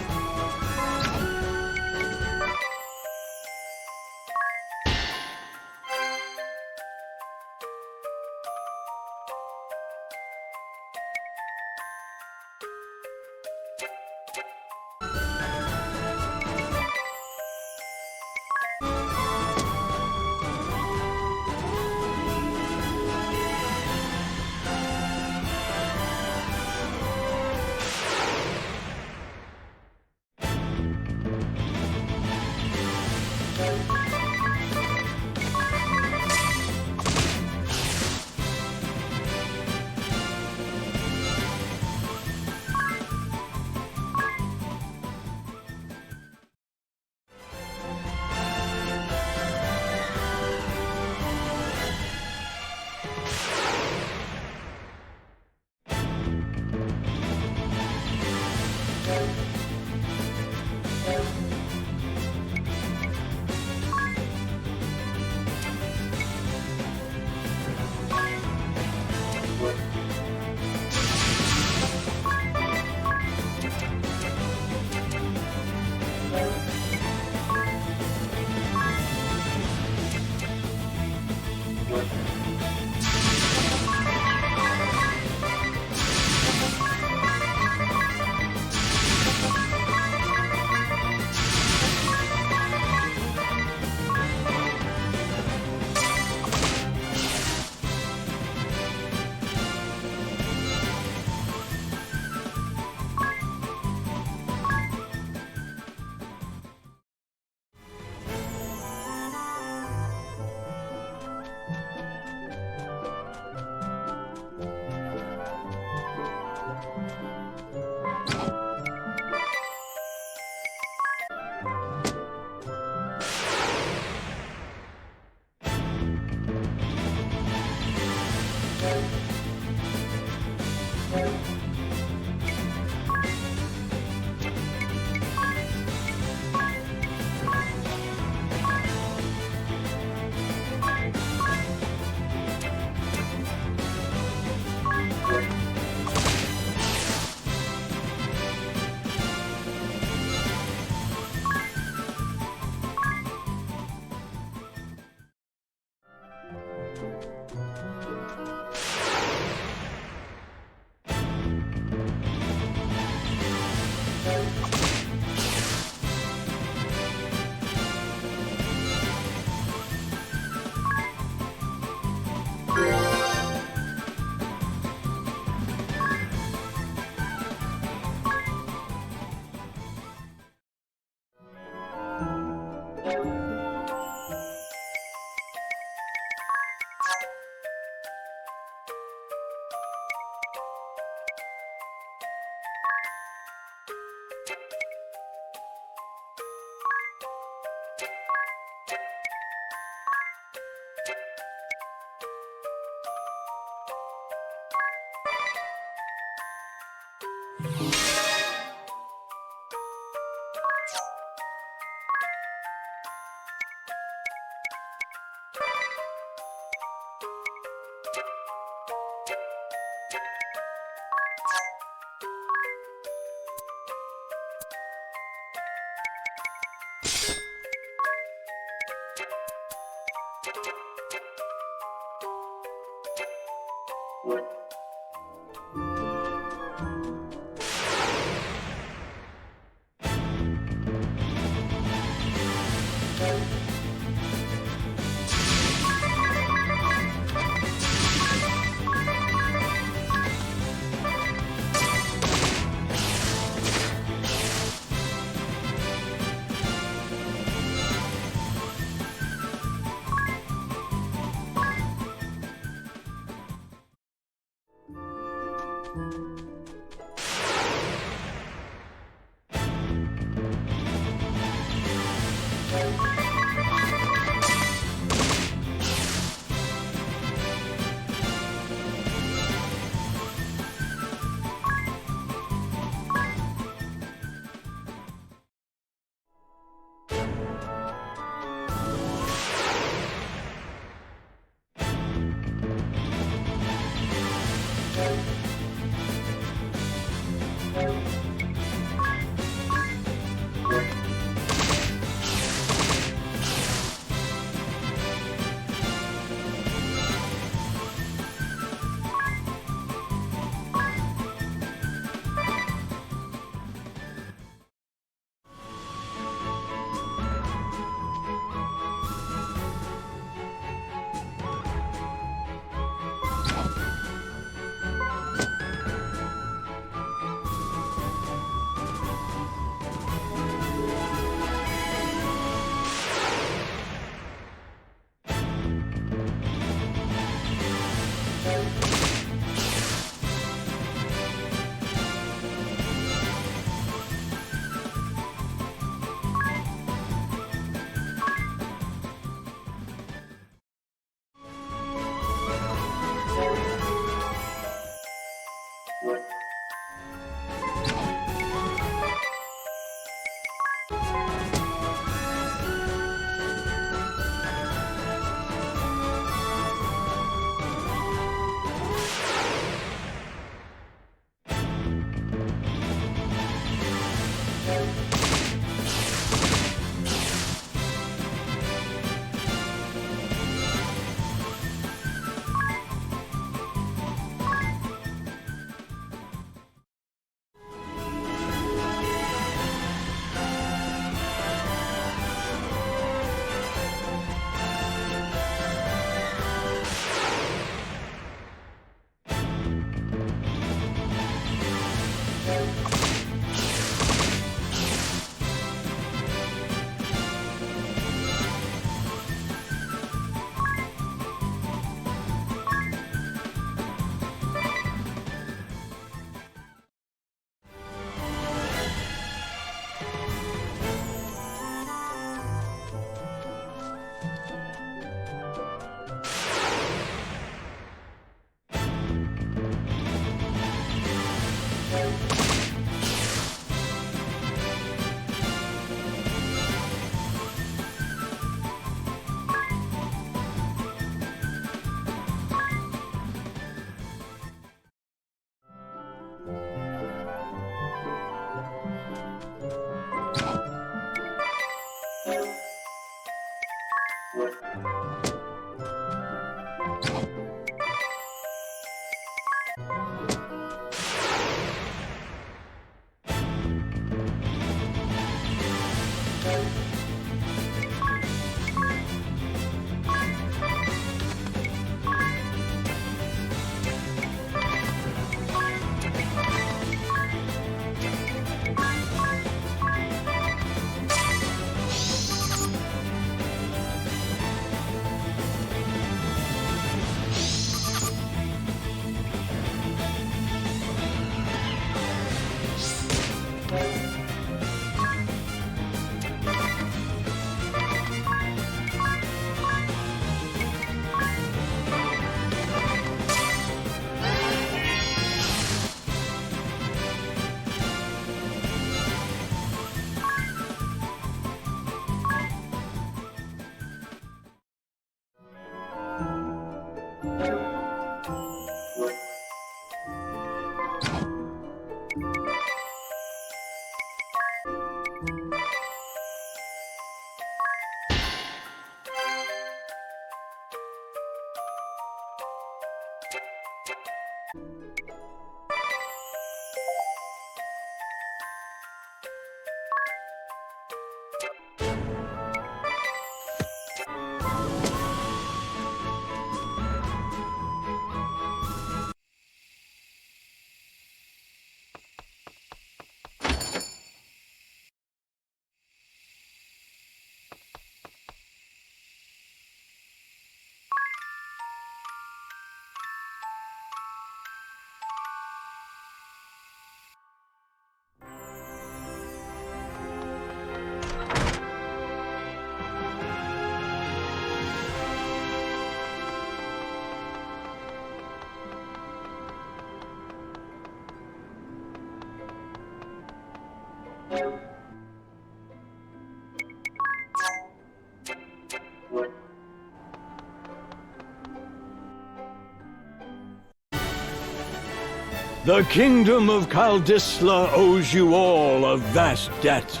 The kingdom of Kaldisla owes you all a vast debt.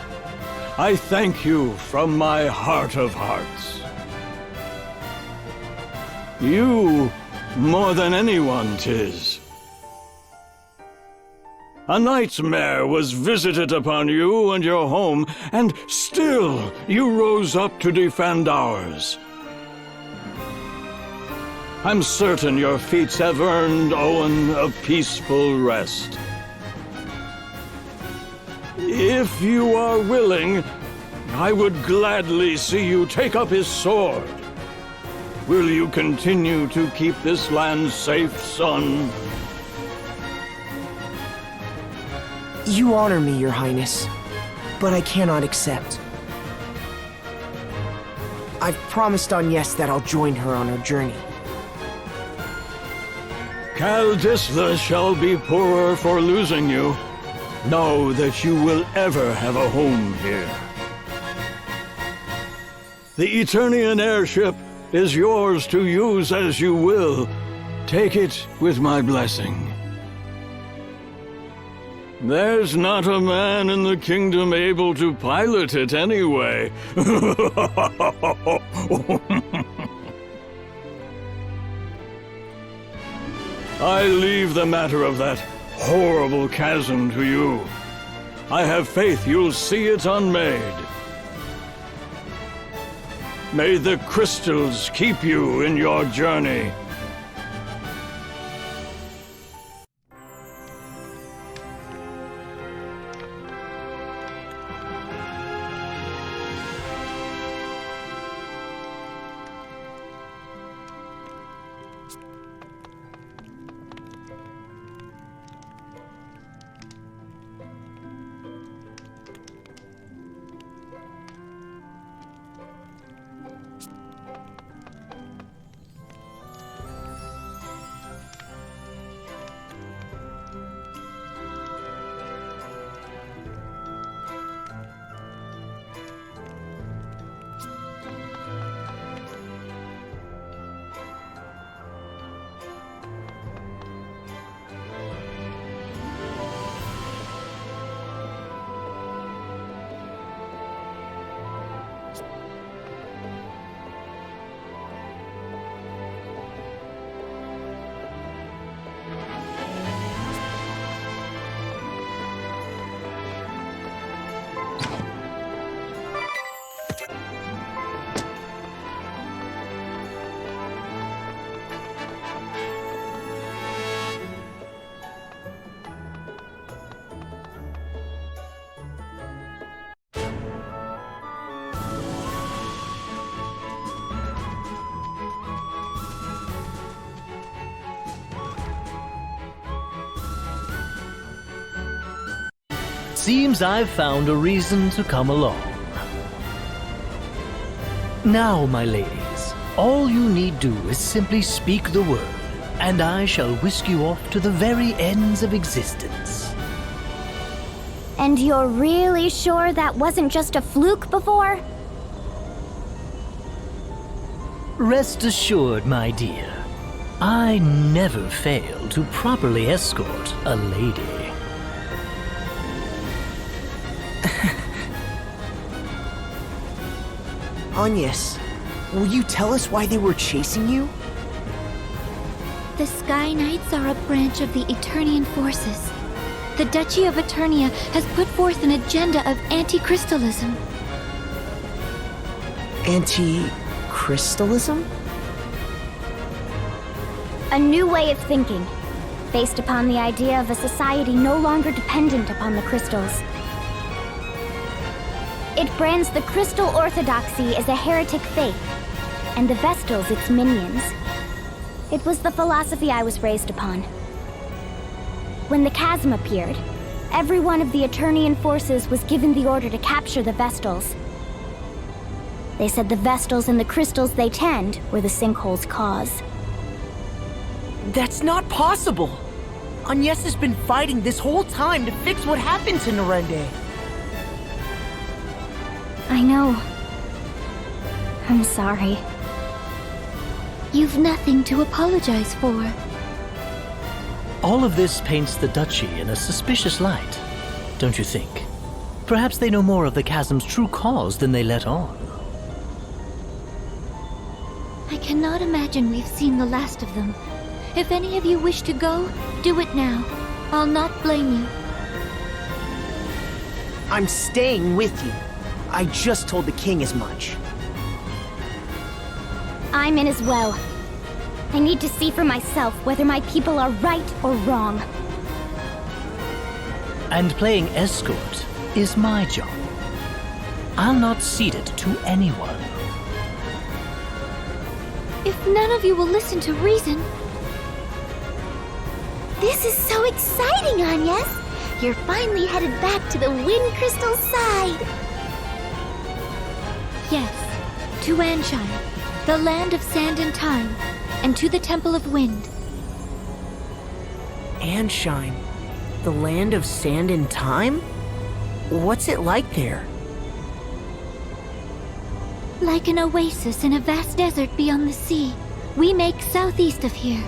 I thank you from my heart of hearts. You, more than anyone, 'tis. A nightmare was visited upon you and your home, and still you rose up to defend ours. I'm certain your feats have earned Owen a peaceful rest. If you are willing, I would gladly see you take up his sword. Will you continue to keep this land safe, son? You honor me, Your Highness, but I cannot accept. I've promised Agnes that I'll join her on her journey. Kaldisla shall be poorer for losing you. Know that you will ever have a home here. The Eternian airship is yours to use as you will. Take it with my blessing. There's not a man in the kingdom able to pilot it anyway. I leave the matter of that horrible chasm to you. I have faith you'll see it unmade. May the crystals keep you in your journey. Seems I've found a reason to come along. Now, my ladies, all you need do is simply speak the word, and I shall whisk you off to the very ends of existence. And you're really sure that wasn't just a fluke before? Rest assured, my dear, I never fail to properly escort a lady. Agnes, will you tell us why they were chasing you? The Sky Knights are a branch of the Eternian forces. The Duchy of Eternia has put forth an agenda of anti-crystalism. Anti-crystalism? A new way of thinking, based upon the idea of a society no longer dependent upon the crystals. It brands the crystal orthodoxy as a heretic faith, and the Vestals its minions. It was the philosophy I was raised upon. When the chasm appeared, every one of the Eternian forces was given the order to capture the Vestals. They said the Vestals and the crystals they tend were the sinkhole's cause. That's not possible! Agnes has been fighting this whole time to fix what happened to Norende. I know. I'm sorry. You've nothing to apologize for. All of this paints the Duchy in a suspicious light, don't you think? Perhaps they know more of the chasm's true cause than they let on. I cannot imagine we've seen the last of them. If any of you wish to go, do it now. I'll not blame you. I'm staying with you. I just told the king as much. I'm in as well. I need to see for myself whether my people are right or wrong. And playing escort is my job. I'll not cede it to anyone. If none of you will listen to reason... This is so exciting, Agnes! You're finally headed back to the Wind Crystal side! Yes, to Anshire, the land of sand and time, and to the Temple of Wind. Anshine, the land of sand and time? What's it like there? Like an oasis in a vast desert beyond the sea. We make southeast of here.